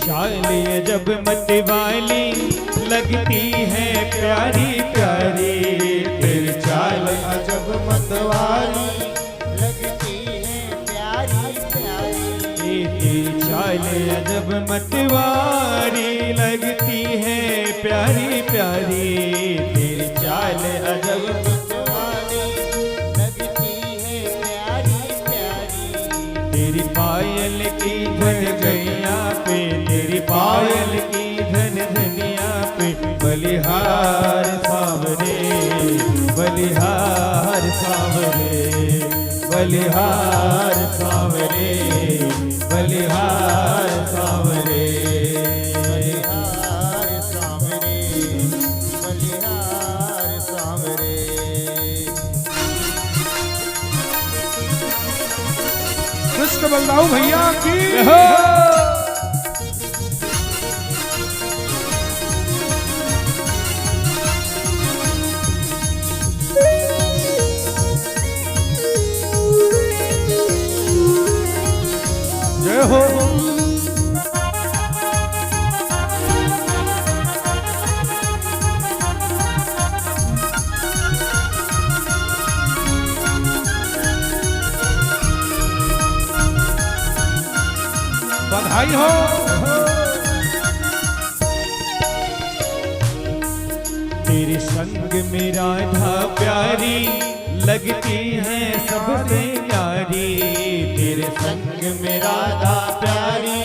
Speaker 2: चाल जब मत वाली लगती है प्यारी प्यारी, तेरी चाल
Speaker 3: अजब मतवाली लगती है प्यारी प्यारी।
Speaker 2: तेरी चाल अजब मतवारी लगती है प्यारी प्यारी, तेरी चाल अजब
Speaker 3: मतवाली लगती है प्यारी प्यारी।
Speaker 2: तेरी पायल की धन गैया पे, तेरी पायल की धन धनिया पे, बलिहार सावरे बलिहार सावरे बलिहार सावरे बलिहार सावरे।
Speaker 3: बलिहार सांवरे बलिहार सांवरे।
Speaker 1: कृष्ण बलदाऊ भैया की जय हो। बधाई हो।
Speaker 2: तेरे संग में राधा प्यारी लगती है सबसे प्यारी, तेरे संग में राधा प्यारी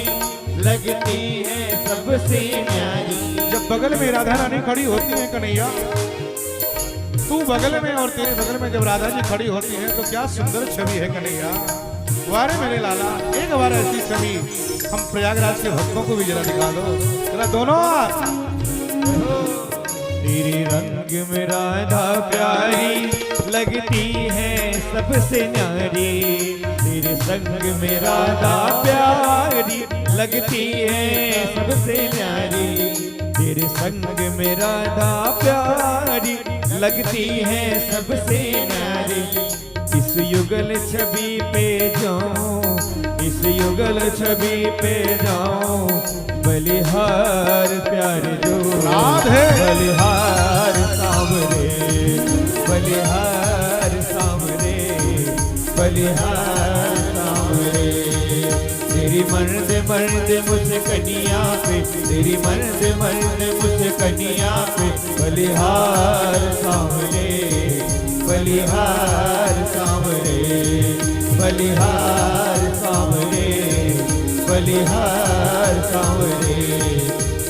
Speaker 2: लगती है सबसे प्यारी।
Speaker 1: जब बगल में राधा रानी खड़ी होती है कन्हैया, तू बगल में और तेरे बगल में जब राधा जी खड़ी होती है तो क्या सुंदर छवि है कन्हैया। वारे मेरे लाला, एक बार ऐसी छवि हम प्रयागराज के भक्तों को भी जरा दिखा दो, जरा दोनों।
Speaker 2: तेरे रंग में राधा प्यारी लगती है सबसे न्यारी, तेरे संग में राधा प्यारी लगती है सबसे न्यारी, तेरे संग में राधा प्यारी लगती है सबसे न्यारी। इस युगल छवि पे जाऊं, इस युगल छवि पे जाऊं, बलिहार प्यार जो
Speaker 1: राधे।
Speaker 2: बलिहार सावरे बलिहार सावरे बलिहार सावरे। तेरी मर्द मर्द मुझ कनिया पे, तेरी मर्द मर्द मुझ कनिया पे, बलिहार सावरे बलिहार सावरे बलिहार सावरे बलिहार सावरे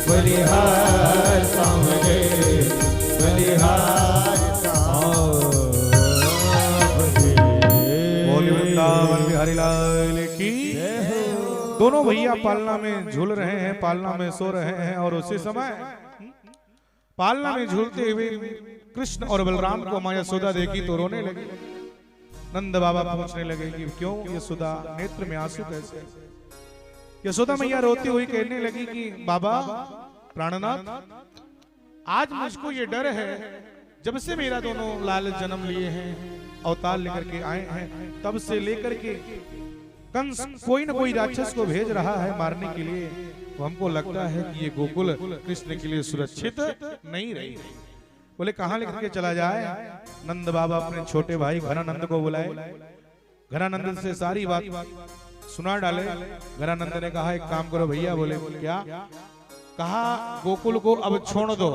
Speaker 2: बलिहार सावरे बलिहार सावरे।
Speaker 1: बोली वृंदावन बिहारी लाल की। दोनों भैया पालना में झूल रहे हैं, पालना में सो रहे हैं, और उसी समय पालना में झूलते हुए कृष्ण और बलराम को माँ यशोदा देखी तो रोने लगी। नंद बाबा पूछने लगे कि क्यों यशोदा, नेत्र में आंसू कैसे। यशोदा मैया रोती हुई कहने लगी कि बाबा प्राणनाथ, आज मुझको ये डर है, जब से मेरा दोनों लाल जन्म लिए हैं, अवतार लेकर के आए हैं, तब से लेकर के कंस कोई न कोई राक्षस को भेज रहा है मारने के लिए, तो हमको लगता है कि ये गोकुल कृष्ण के लिए सुरक्षित नहीं रही। बोले कहाँ लेकर के चला जाए। नंद बाबा अपने छोटे भाई घनानंद को बुलाए, घनानंद से सारी बात सुना डाले। घनानंद ने कहा एक काम करो भैया। बोले क्या? कहा गोकुल को अब छोड़ दो,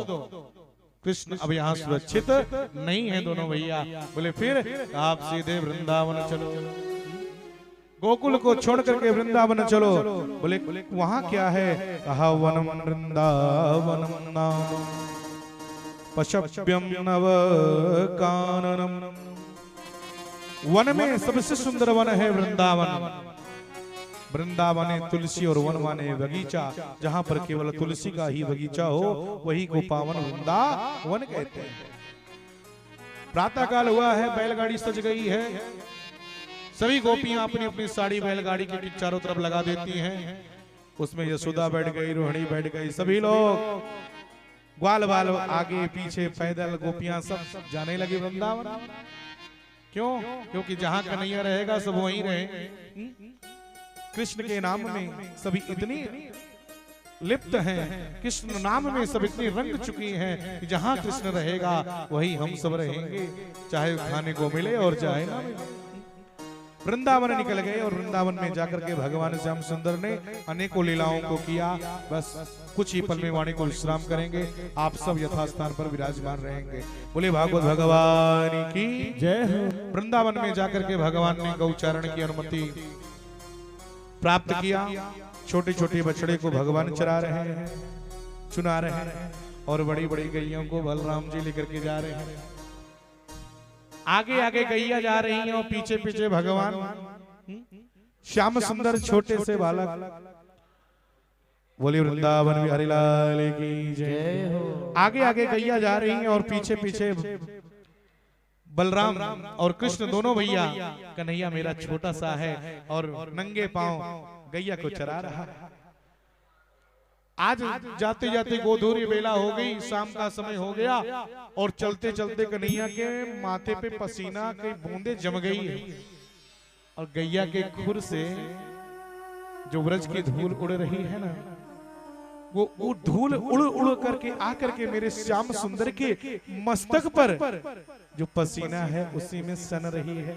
Speaker 1: कृष्ण अब यहाँ सुरक्षित नहीं है दोनों भैया। बोले फिर? आप सीधे वृंदावन चलो, गोकुल को छोड़ करके वृंदावन चलो। बोले वहां क्या है? कहा वनम वृंदावनम नाम पशप्यम नव काननम। वन में सबसे सुंदर वन है वृंदावन। वृंदावन तुलसी और वन माने बगीचा, जहां पर केवल तुलसी का ही बगीचा हो वही को पावन वृंदावन कहते हैं। प्रातः काल हुआ है, बैलगाड़ी सज गई है, सभी गोपियां अपनी अपनी साड़ी बैलगाड़ी के चारों तरफ लगा देती हैं। उसमें यशोदा बैठ गई, रोहिणी बैठ गई, सभी लोग ग्वाल बाल आगे पीछे पैदल गोपियां सब जाने लगी वृंदावन। क्यों? क्योंकि जहां कन्हैया रहेगा सब वहीं रहे। कृष्ण के नाम में सभी इतनी लिप्त हैं, कृष्ण नाम में सब इतनी रंग चुकी हैं कि जहां कृष्ण रहेगा वही हम सब रहेंगे, चाहे खाने को मिले और चाहे ना मिले। वृंदावन निकल गए और वृंदावन में जाकर के भगवान श्याम सुंदर ने अनेकों लीलाओं को किया। बस कुछ ही पल में वाणी को विश्राम करेंगे, आप सब यथास्थान पर विराजमान रहेंगे। बोले भागवत भगवान की
Speaker 2: जय हो।
Speaker 1: वृंदावन में जाकर के भगवान ने गौचारण की अनुमति प्राप्त किया। छोटे छोटे बछड़े को भगवान चरा रहे हैं, चुना रहे हैं, और बड़ी बड़ी गैयों को बलराम जी लेकर के जा रहे हैं। आगे आगे गैया जा रही हैं और पीछे पीछे भगवान श्याम सुंदर छोटे से बालक। बोले वृंदावन बिहारी लाल की जय हो। आगे आगे गैया जा रही हैं और पीछे पीछे बलराम और कृष्ण दोनों भैया। कन्हैया मेरा छोटा सा है और नंगे पांव गैया को चरा रहा है। आज जाते जाते गोधूरी बेला हो गई, शाम का समय हो गया और चलते चलते कन्हैया के माथे पे पसीना की बूंदे जम गई है और गैया के खुर से जो व्रज की धूल उड़ रही है ना, वो धूल उड़ उड़ करके आकर के मेरे श्याम सुंदर के मस्तक पर जो पसीना है उसी में सन रही है।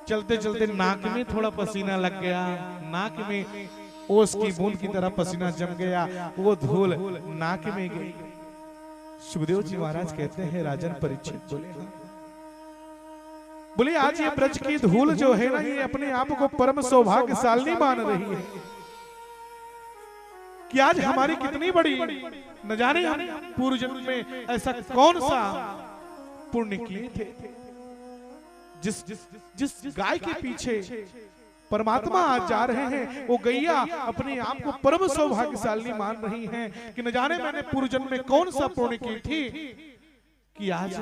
Speaker 1: चलते चलते नाक में थोड़ा पसीना लग गया, नाक में ओस की बूंद की तरह पसीना जम गया, वो धूल नाक में गई। सुखदेव जी महाराज कहते हैं राजन परीक्षित बोले आज ये ब्रज की धूल जो है ना, ये अपने आप को परम सौभाग्यशाली मान रही है कि आज हमारी कितनी बड़ी, न जाने हम पूर्व जन्म में ऐसा कौन सा पुण्य किए थे। जिस गाय के पीछे परमात्मा आज जा रहे हैं, वो गैया अपने आप को परम सौभाग्यशाली मान रही हैं कि न जाने मैंने पूर्व जन्म में कौन सा पुण्य की थी कि आज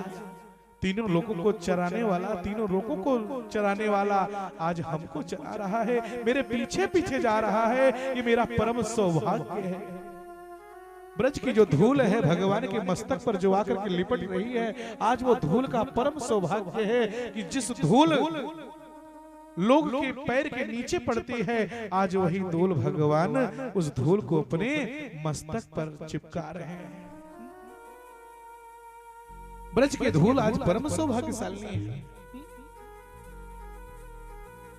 Speaker 1: तीनों लोगों को चराने वाला, तीनों लोगों को चराने वाला आज हमको चरा रहा है, मेरे पीछे पीछे जा रहा है। ये मेरा परम सौभाग्य है। ब्रज की जो धूल है भगवान के मस्तक पर जो आकर के लिपट रही है, आज वो धूल का परम सौभाग्य है कि जिस धूल लोग के पैर के नीचे पड़ती है, आज वही धूल भगवान उस धूल को अपने मस्तक पर चिपका रहे हैं। ब्रज के धूल आज परम सौभाग्यशाली है।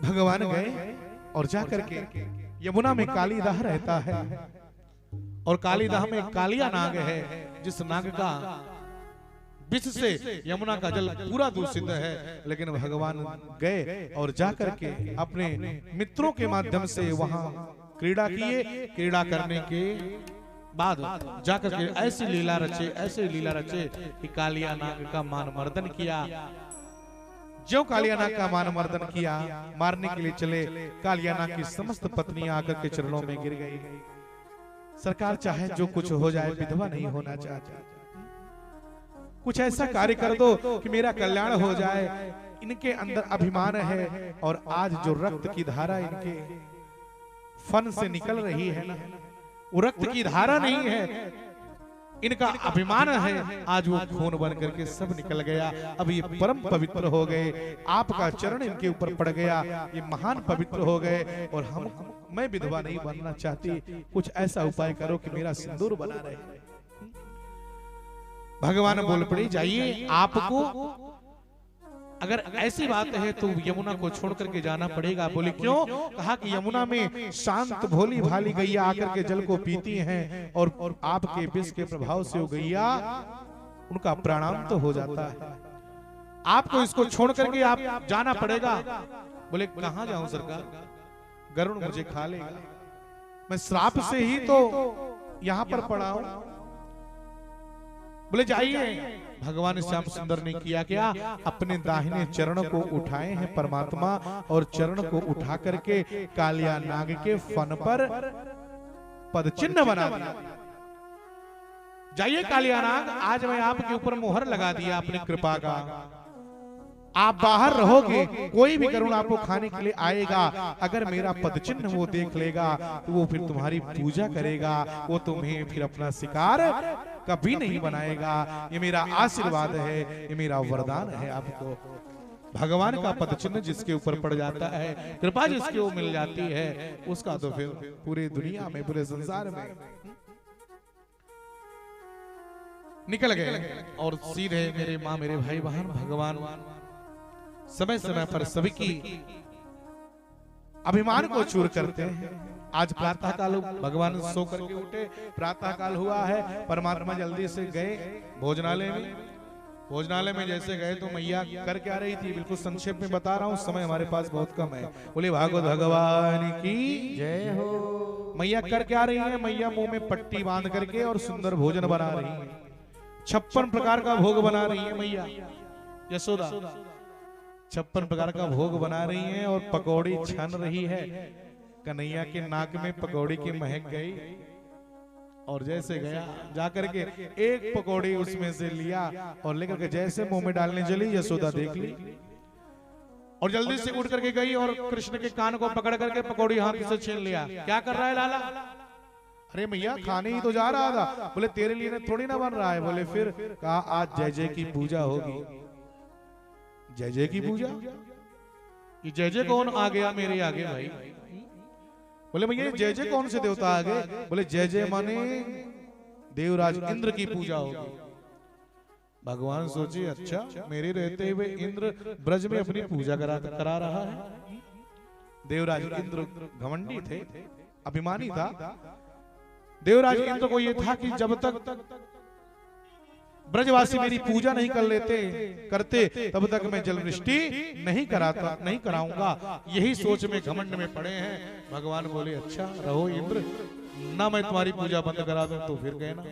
Speaker 1: भगवान गए और जाकर के यमुना में कालीदाह रहता है और कालीदाह में कालिया नाग है, जिस नाग का विष से यमुना का जल पूरा दूषित है। लेकिन भगवान गए और जाकर के अपने मित्रों के माध्यम से वहां क्रीड़ा किए। क्रीड़ा करने के बाद जाकर के ऐसी लीला रचे कि कालिया नाग का मान मर्दन किया। जो कालिया नाग का मान मर्दन किया, मारने के लिए चले, कालिया नाग की समस्त पत्नियां आकर के चरणों में गिर गई। सरकार चाहे जो कुछ हो जाए, विधवा नहीं होना चाहती। कुछ ऐसा कार्य कर दो कि मेरा कल्याण हो जाए। इनके अंदर अभिमान है और आज जो रक्त की धारा इनके फन से निकल रही है ना, वो रक्त की धारा नहीं है, इनका अभिमान है। आज वो खून बन करके सब निकल गया। अब ये परम पवित्र हो गए, आपका चरण इनके ऊपर पड़ गया, ये महान पवित्र हो गए। और मैं विधवा नहीं बनना चाहती, कुछ ऐसा उपाय करो कि मेरा सिंदूर बना रहे। भगवान बोल पड़े, जाइए, आपको अगर ऐसी बात है तो यमुना को छोड़ करके जाना पड़ेगा। बोले क्यों? कहा कि यमुना में शांत भोली भाली गैया आकर के जल को पीती हैं और आपके विष के प्रभाव से वो गैया, उनका प्राणांत तो हो जाता है। आपको इसको छोड़ करके आप जाना पड़ेगा। बोले कहां जाऊं सरकार, गरुड़ मुझे खा लेगा, मैं श्राप से ही तो यहां पर पड़ा हूं। बोले जाइए। भगवान श्याम सुंदर ने किया क्या? अपने दाहिने चरण को उठाए हैं परमात्मा और चरण को उठा करके कालिया नाग के फन पर पद चिन्ह बना दिया। जाइए कालिया नाग, आज मैं आपके ऊपर मोहर लगा दिया अपनी कृपा का। आप बाहर रहोगे, कोई भी गरुड़ आपको खाने के लिए आएगा, अगर मेरा पद चिन्ह वो देख लेगा तो वो फिर तुम्हारी पूजा करेगा, वो तुम्हें फिर अपना शिकार कभी नहीं बनाएगा। ये मेरा आशीर्वाद है, ये मेरा वरदान है आपको। भगवान का पद चिन्ह जिसके ऊपर पड़ जाता है, कृपा जिसके वो मिल जाती है, उसका तो फिर पूरी दुनिया में, पूरे संसार में निकल गए। और सीधे मेरे माँ, मेरे भाई बहन, भगवान समय समय पर सभी की अभिमान को चूर करते हैं। आज प्रातः काल भगवान सो करके उठे, प्रातः काल हुआ है, परमात्मा जल्दी से गए भोजनालय में। भोजनालय में जैसे गए तो मैया कर क्या रही थी, बिल्कुल संक्षेप में बता रहा हूँ, समय हमारे पास बहुत कम है। बोले भागवत भगवान की
Speaker 3: जय हो।
Speaker 1: मैया कर क्या रही है, मैया मुंह में पट्टी बांध करके और सुंदर भोजन बना रही है। 56 प्रकार का भोग बना रही है मैया यशोदा, 56 प्रकार का भोग बना रही है और पकौड़ी छान रही है। कन्हैया के नाक में पकौड़ी की महक गई और जैसे गया जाकर के एक पकौड़ी उसमें से लिया और लेकर के जैसे मुंह में डालने चली, यशोदा देख ली और जल्दी से उठ करके गई और कृष्ण के कान को पकड़ करके पकौड़ी हाथ से छीन लिया। क्या कर रहा है लाला? अरे मैया खाने ही तो जा रहा था। बोले तेरे लिए थोड़ी ना बन रहा है। बोले फिर कहा आज जय जय की पूजा होगी। जय जय की पूजा? ये जय जय कौन आ गया मेरे आगे भाई? बोले भैया जय जय कौन से देवता आ गए? बोले जय जय माने देवराज इंद्र की पूजा होगी। भगवान सोचे अच्छा मेरे रहते हुए इंद्र ब्रज में अपनी पूजा करा रहा है। देवराज इंद्र घमंडी थे, अभिमानी था। देवराज इंद्र को यह था कि जब तक ब्रजवासी मेरी पूजा नहीं करते तब तक मैं जल वृष्टि नहीं कराऊंगा। यही सोच में घमंड में पड़े हैं। भगवान बोले अच्छा रहो इंद्र, ना मैं तुम्हारी पूजा बंद करा दूं तो फिर गए ना।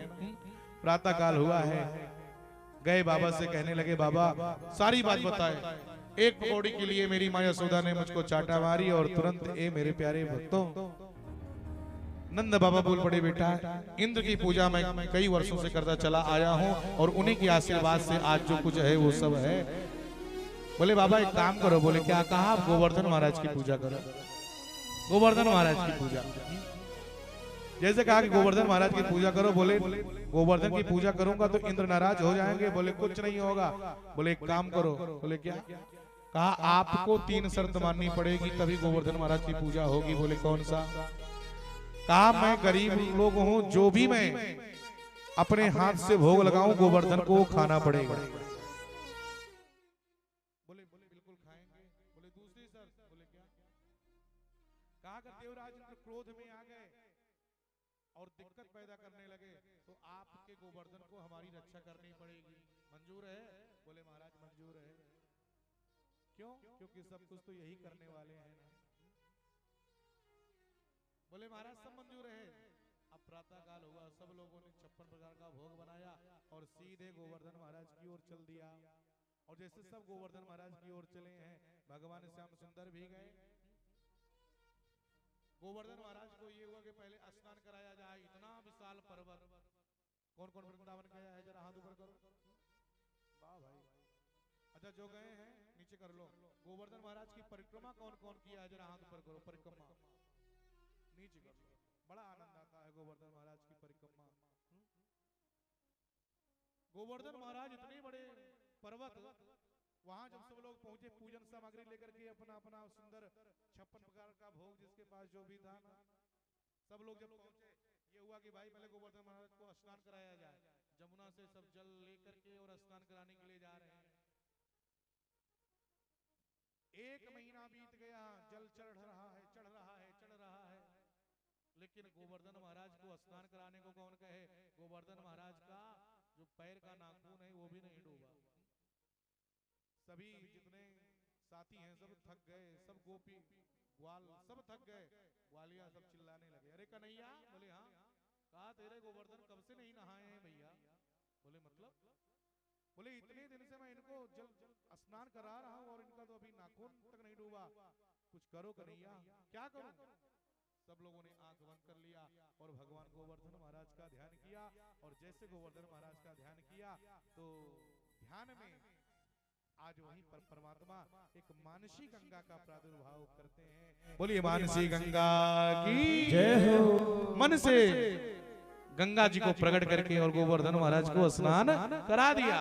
Speaker 1: प्रातः काल हुआ है, गए बाबा से कहने लगे बाबा सारी बात बताए। एक पकौड़ी के लिए मेरी माँ यशोदा ने मुझको चाटा मारी और तुरंत ए मेरे प्यारे भक्तों, नंद बाबा बोल पड़े बेटा इंद्र की पूजा मैं कई वर्षों से करता चला आया हूं और उन्हीं के आशीर्वाद से आज जो कुछ है वो सब है। बोले बाबा एक काम करो। बोले क्या? कहा आप गोवर्धन महाराज की पूजा करो। गोवर्धन महाराज की पूजा, जैसे कहा कि गोवर्धन महाराज की पूजा करो। बोले गोवर्धन की पूजा करूंगा तो इंद्र नाराज हो जाएंगे। बोले कुछ नहीं होगा। बोले एक काम करो। बोले क्या? कहा आपको 3 शर्त माननी पड़ेगी तभी गोवर्धन महाराज की पूजा होगी। बोले कौन सा? कहा मैं गरीब लोग हूं, जो भी मैं अपने हाथ से भोग लगाऊं गोवर्धन को खाना पड़ेगा। बोले बिल्कुल खाएंगे। बोले दूसरी शर्त? बोले क्या? कहा कि देवराज इंद्र क्रोध में आ गए और दिक्कत पैदा करने लगे तो आपके गोवर्धन को हमारी रक्षा करनी पड़ेगी। मंजूर है? बोले महाराज मंजूर है। क्यों? क्योंकि सब कुछ तो यही करने वाले हैं ना। बोले महाराज सब मंजूर है। अब प्रातः काल हुआ, सब लोगों ने 56 प्रकार का भोग बनाया और सीधे गोवर्धन महाराज की ओर चल दिया। और जैसे सब गोवर्धन महाराज की ओर चले हैं, भगवान श्याम सुंदर भी गए। गोवर्धन महाराज को ये हुआ कि पहले स्नान कराया जाए। इतना विशाल पर्वत, कौन कौन वृंदावन गया है जरा हाथ ऊपर करो। वाह भाई, अच्छा जो गए हैं नीचे कर लो। गोवर्धन महाराज की परिक्रमा कौन कौन किया है जरा हाथ ऊपर करो। परिक्रमा नीचे कर लो। बड़ा आनंद आता है गोवर्धन महाराज की परिक्रमा। गोवर्धन महाराज इतने बड़े पर्वत, वहां जब सब लोग पहुंचे पूजन सामग्री लेकर के अपना अपना सुंदर 56 प्रकार का भोग जिसके पास जो भी था ना, सब लोग जब पहुंचे ये हुआ कि भाई पहले गोवर्धन महाराज को स्नान कराया जाए। जमुना से सब जल लेकर के और स्नान कराने के लिए जा रहे हैं। 1 महीना बीत गया, जल चढ़ रहा है, लेकिन गोवर्धन महाराज को स्नान कराने को कौन कहे? गोवर्धन महाराज का जो पैर का नाखून है वो भी नहीं डूबा। सभी जितने साथी हैं सब थक गए, सब गोपी ग्वाल सब थक गए। ग्वालिया सब चिल्लाने लगे अरे कन्हैया। बोले हाँ। कहा तेरे गोवर्धन कब से नहीं नहाए हैं भैया। बोले मतलब? बोले इतने दिन से मैं इनको जल स्नान करा रहा हूँ और इनका तो अभी नाखून तक नहीं डूबा। कुछ करो कन्हैया। क्या करूं? सब लोगों ने आंख बंद कर लिया और भगवान गोवर्धन महाराज का ध्यान किया। और जैसे गोवर्धन महाराज का ध्यान किया तो ध्यान में आज वहीं पर परमात्मा एक मानसी गंगा का प्रादुर्भाव करते हैं। बोलिए मानसी गंगा की जय हो। मन से गंगा जी को प्रकट करके और गोवर्धन महाराज को स्नान करा दिया।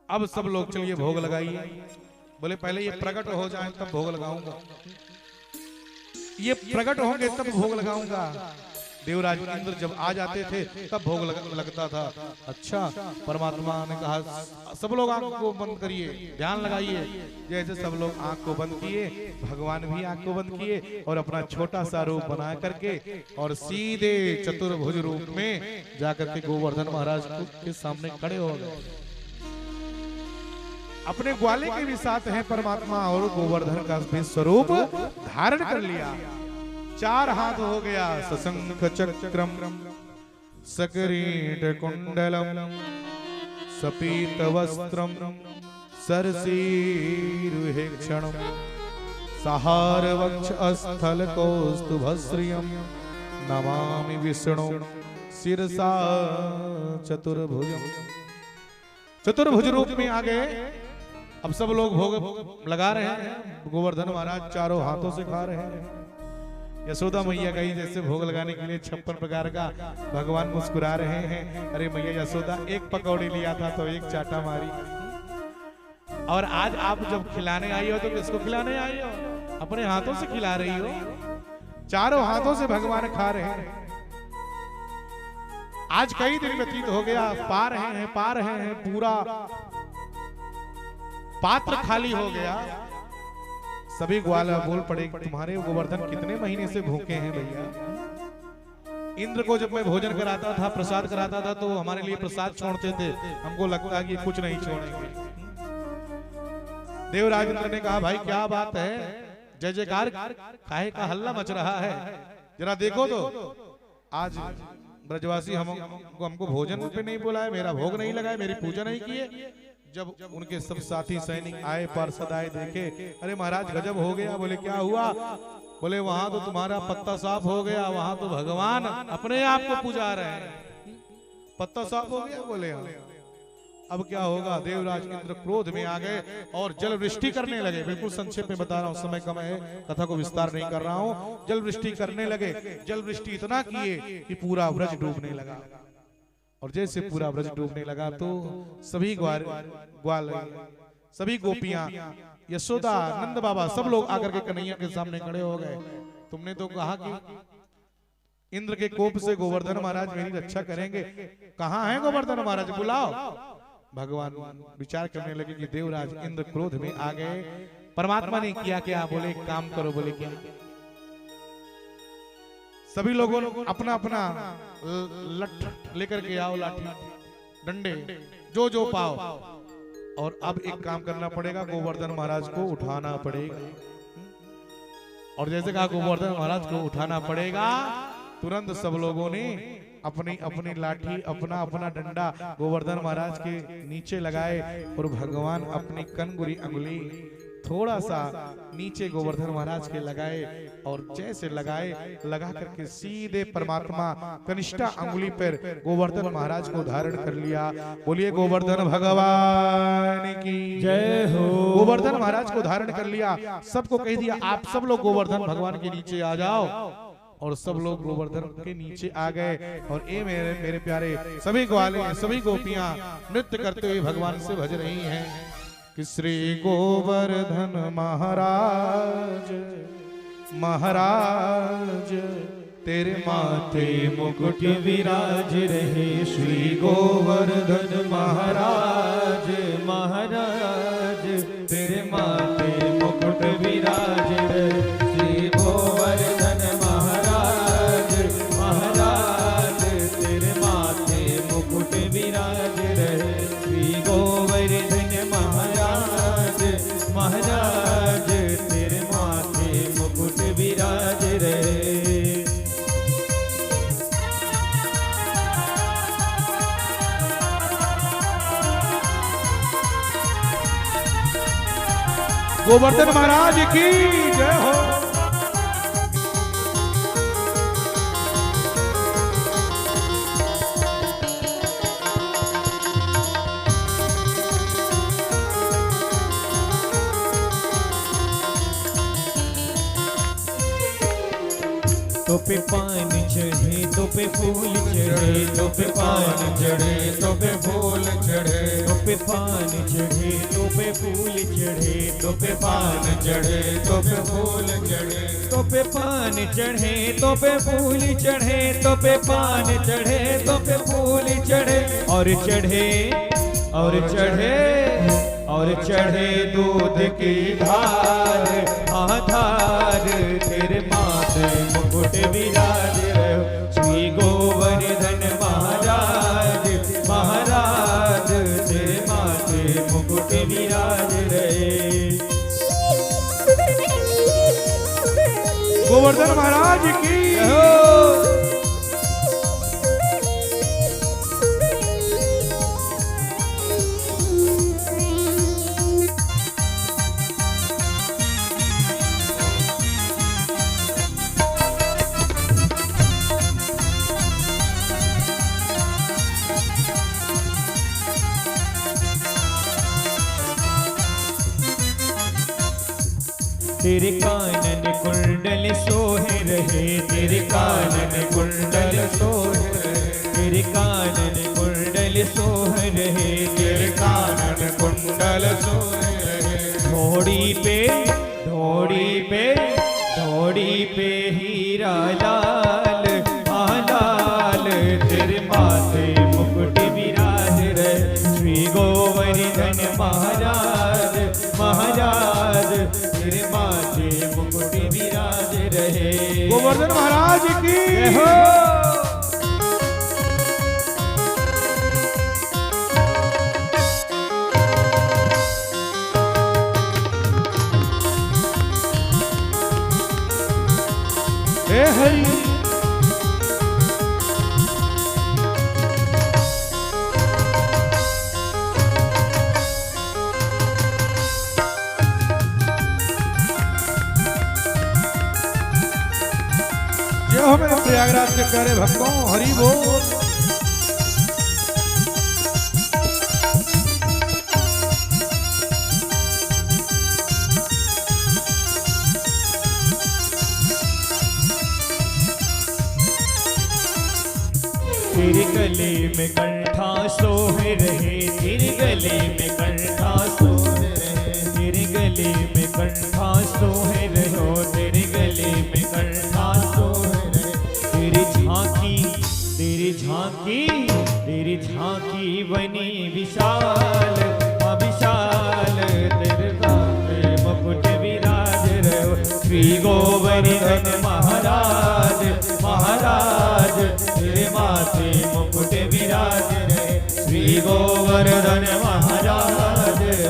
Speaker 1: अब सब लोग चलिए भोग लगाइए। बोले पहले ये प्रकट हो जाए तब भोग लगाऊंगा, ये प्रकट होंगे तब भोग लगाऊंगा। देवराज इंद्र जब आ जाते थे तब भोग लगता था। अच्छा, परमात्मा ने कहा सब लोग आंख को बंद करिए, ध्यान लगाइए। जैसे सब लोग आंख को बंद किए, भगवान भी आंख को बंद किए और अपना छोटा सा रूप बना करके और सीधे चतुर्भुज रूप में जाकर के गोवर्धन महाराज के सामने खड़े हो गए। अपने ग्वाले के भी साथ हैं परमात्मा और गोवर्धन का भी स्वरूप धारण कर लिया। 4 हाथ हो गया, सशंख चक्रम सकरीट कुंडलम सपीत वस्त्रम सरसीरुहेक्षणम सहार वक्ष स्थल कौस्तुभश्रियम नमामि विष्णु शिरसा चतुर्भुजम। चतुर्भुज रूप में आ गए। अब सब लोग भोग लगा रहे हैं। गोवर्धन महाराज चारों हाथों से खा रहे हैं। यशोदा मैया गई जैसे भोग लगाने के लिए 56 प्रकार का, भगवान मुस्कुरा रहे हैं। अरे मैया यशोदा, एक पकौड़ी लिया था तो एक चाटा मारी, और आज आप जब खिलाने आई हो तो किसको खिलाने आई हो? अपने हाथों से खिला रही हो। चारों हाथों से भगवान खा रहे हैं। आज कई दिन व्यतीत हो गया, पा रहे हैं, पूरा पात्र खाली हो गया। सभी ग्वाला बोल पड़े, तुम्हारे गोवर्धन कितने महीने से भूखे हैं भैया। इंद्र को जब मैं भोजन कराता था, प्रसाद कराता था, तो हमारे लिए प्रसाद छोड़ते थे। हमको लगता कि कुछ नहीं छोड़ेंगे। देवराज इंद्र ने कहा, भाई क्या बात है, जय जयकार काहे का हल्ला मच रहा है, जरा देखो तो। आज ब्रजवासी हमको भोजन पे नहीं बुलाए, मेरा भोग नहीं लगाए, मेरी पूजा नहीं किए। जब उनके सब साथी सैनिक आए, पार्षद आए, देखे, अरे महाराज गजब हो गया। बोले क्या हुआ? बोले वहां तो तुम्हारा पत्ता साफ हो गया, वहां तो भगवान अपने आप को पुजा रहे हैं, पत्ता साफ हो गया। बोले अब क्या होगा? देवराज इंद्र क्रोध में आ गए और जल वृष्टि करने लगे। बिल्कुल संक्षेप में बता रहा हूँ, समय कम है, कथा को विस्तार नहीं कर रहा हूँ। जल वृष्टि करने लगे। जल वृष्टि इतना किए कि पूरा व्रज डूबने लगा। और जैसे पूरा व्रज डूबने लगा तो सभी ग्वाल सभी गोपियां, यशोदा, नंद बाबा, सब लोग आकर के कन्हैया के सामने खड़े हो गए। तुमने तो कहा कि इंद्र के कोप से गोवर्धन महाराज मेरी रक्षा करेंगे, कहाँ है गोवर्धन महाराज, बुलाओ। भगवान विचार करने लगे कि देवराज इंद्र क्रोध में आ गए। परमात्मा ने किया क्या? बोले एक काम करो। बोले क्या? सभी लोगों ने अपना अपना लठ लेकर के आओ, लाठी डंडे जो जो पाओ, और अब एक काम करना पड़ेगा, गोवर्धन महाराज को उठाना पड़ेगा। और जैसे कहा गोवर्धन महाराज को उठाना पड़ेगा, तुरंत सब लोगों ने अपनी अपनी लाठी, अपना अपना डंडा गोवर्धन महाराज के नीचे लगाए और भगवान अपनी कनगुरी अंगुली थोड़ा सा नीचे गोवर्धन महाराज के लगाए, और जैसे लगाए लगा करके सीधे परमात्मा कनिष्ठा अंगुली पर गोवर्धन महाराज को धारण कर लिया। बोलिए गोवर्धन भगवान की
Speaker 2: जय हो।
Speaker 1: गोवर्धन महाराज को धारण कर लिया। सबको कह दिया आप सब लोग गोवर्धन भगवान के नीचे आ जाओ, और सब लोग गोवर्धन के नीचे आ गए। और ये मेरे प्यारे सभी ग्वाले, सभी गोपियां नृत्य करते हुए भगवान से भज रही हैं कि श्री गोवर्धन महाराज महाराज तेरे माथे मुकुट विराज रहे। श्री गोवर्धन महाराज
Speaker 2: महाराज तेरे माथे मुकुट विराज रहे। श्री गोवर्धन महाराज महाराज तेरे माथे मुकुट विराज रहे। श्री गोवर्धन महाराज महाराज तेरे माथे मुकुट विराज रहे।
Speaker 1: गोवर्धन महाराज की जय हो।
Speaker 2: तो पे पान चढ़े तो पे फूल चढ़े तो पे पान चढ़े तो पे फूल चढ़े तो पे पान चढ़े तो पे फूल चढ़े तो पे पान चढ़े तो पे फूल चढ़े तो पे पान चढ़े तो पे फूल चढ़े तो पे पान चढ़े तो पे फूल चढ़े और चढ़े और चढ़े और चढ़े दूध की धार आधार तेरे माथे मुकुट विराज रहो श्री गोवर्धन महाराज महाराज तेरे माथे मुकुट विराज रहे।
Speaker 1: गोवर्धन महाराज की
Speaker 2: तेरे कानन कुंडल सोहे रहे तेरे कानन कुंडल सोहे रहे तेरे कानन कुंडल सोहे रहे तेरे कानन कुंडल सोहे रहे घोड़ी पे हीरा लाल लाल तेरे माथे मुकुट विराज रहे श्री गोवर्धन महाराज महाराज तेरे माथे मुकुट विराज रहे।
Speaker 1: गोवर्धन महाराज की
Speaker 2: हो
Speaker 1: हे हरि जय हो मेरे प्रयागराज के प्यारे भक्तों हरि बोल।
Speaker 2: तेरे गले में कंठा सोहे रहे तेरे गले में कंठा सोहे रहे तेरे गले में कंठा सोहे रहो तेरे गले में कंठा सोहे रहे तेरी झांकी बनी विशाल विशाल तेरे माथे मुकुट विराज रहो श्री गोवर्धन महाराज महाराज तेरे माथे मुकुट विराज रहे श्री गोवर्धन महाराज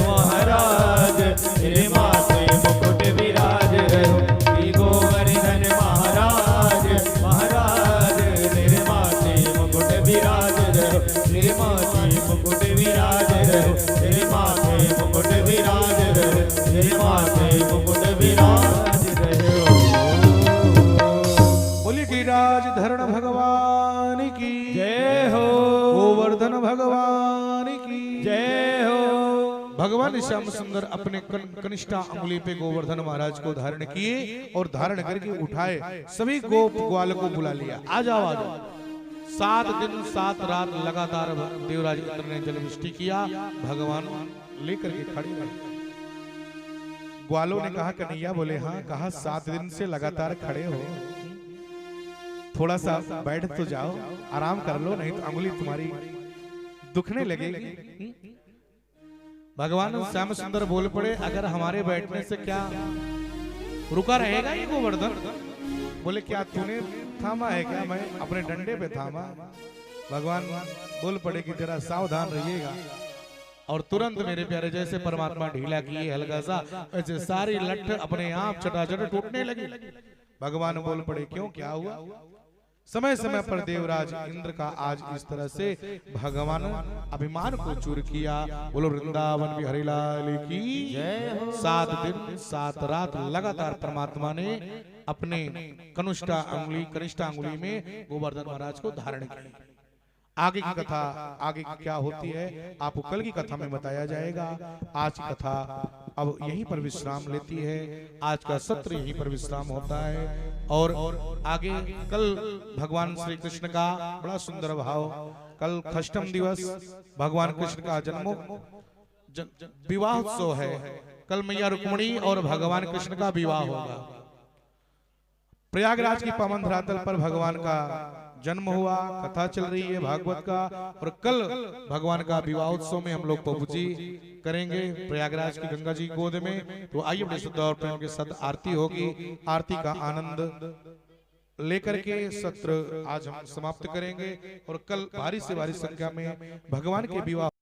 Speaker 2: महाराज तेरे माथे मुकुट विराज रहो श्री गोवर्धन महाराज महाराज तेरे माथे मुकुट विराज रहो तेरे माथे मुकुट विराज रहो तेरे माथे मुकुट विराज रहो तेरे माथे मुकुट विराज रहो।
Speaker 1: गिरिराज धरण भगवान की
Speaker 2: जय हो
Speaker 1: गोवर्धन भगवान की
Speaker 2: जय हो।
Speaker 1: भगवान श्याम सुंदर अपने कनिष्ठा अंगुली पे गोवर्धन महाराज को धारण किए और धारण करके उठाए सभी गोप ग्वाल को बुला लिया। आ जाओ 7 दिन 7 रात लगातार देवराज इंद्र ने जलवृष्टि किया। भगवान लेकर के खड़े रहे। ग्वालों ने कहा कन्हैया बोले हाँ कहा 7 दिन से लगातार खड़े हो थोड़ा सा बैठ तो जाओ आराम कर लो नहीं तो अंगुली तुम्हारी दुखने लगेगी। भगवान श्याम सुंदर बोल पड़े अगर हमारे बैठने से क्या रुका रहेगा ये गोवर्धन। बोले क्या तूने थामा है क्या मैं अपने डंडे पे थामा। भगवान बोल पड़े कि जरा सावधान रहिएगा और तुरंत मेरे प्यारे जैसे परमात्मा ढीला किए हल्का सा ऐसे सारी लठ अपने आप चटाचट टूटने लगी। भगवान बोल पड़े क्यों क्या हुआ। समय समय पर देवराज इंद्र का आज इस तरह से भगवान अभिमान को चूर किया। बोलो वृंदावन बिहारी लाल की जय। 7 दिन 7 रात लगातार परमात्मा ने अपने कनिष्ठा अंगुली में गोवर्धन महाराज को धारण किया आगे की कथा आगे की क्या होती है आपको कल की कथा में बताया जाएगा। आज की कथा अब यहीं पर विश्राम लेती है। आज का सत्र यहीं पर विश्राम होता है और आगे कल भगवान श्री कृष्ण का बड़ा सुंदर भाव। कल खष्टम दिवस भगवान कृष्ण का विवाह उत्सव है। कल मैया रुक्मिणी और भगवान कृष्ण का विवाह होगा। प्रयागराज की पावन धरातल पर भगवान का जन्म हुआ, कथा चल रही है भागवत का। और कल भगवान का विवाह उत्सव में हम लोग पहुंची करेंगे प्रयागराज की गंगा जी गोद में। तो आइए बड़े शुद्ध और प्रेम के साथ आरती होगी। आरती का आनंद लेकर के सत्र आज हम समाप्त करेंगे और कल भारी से भारी संख्या में भगवान के विवाह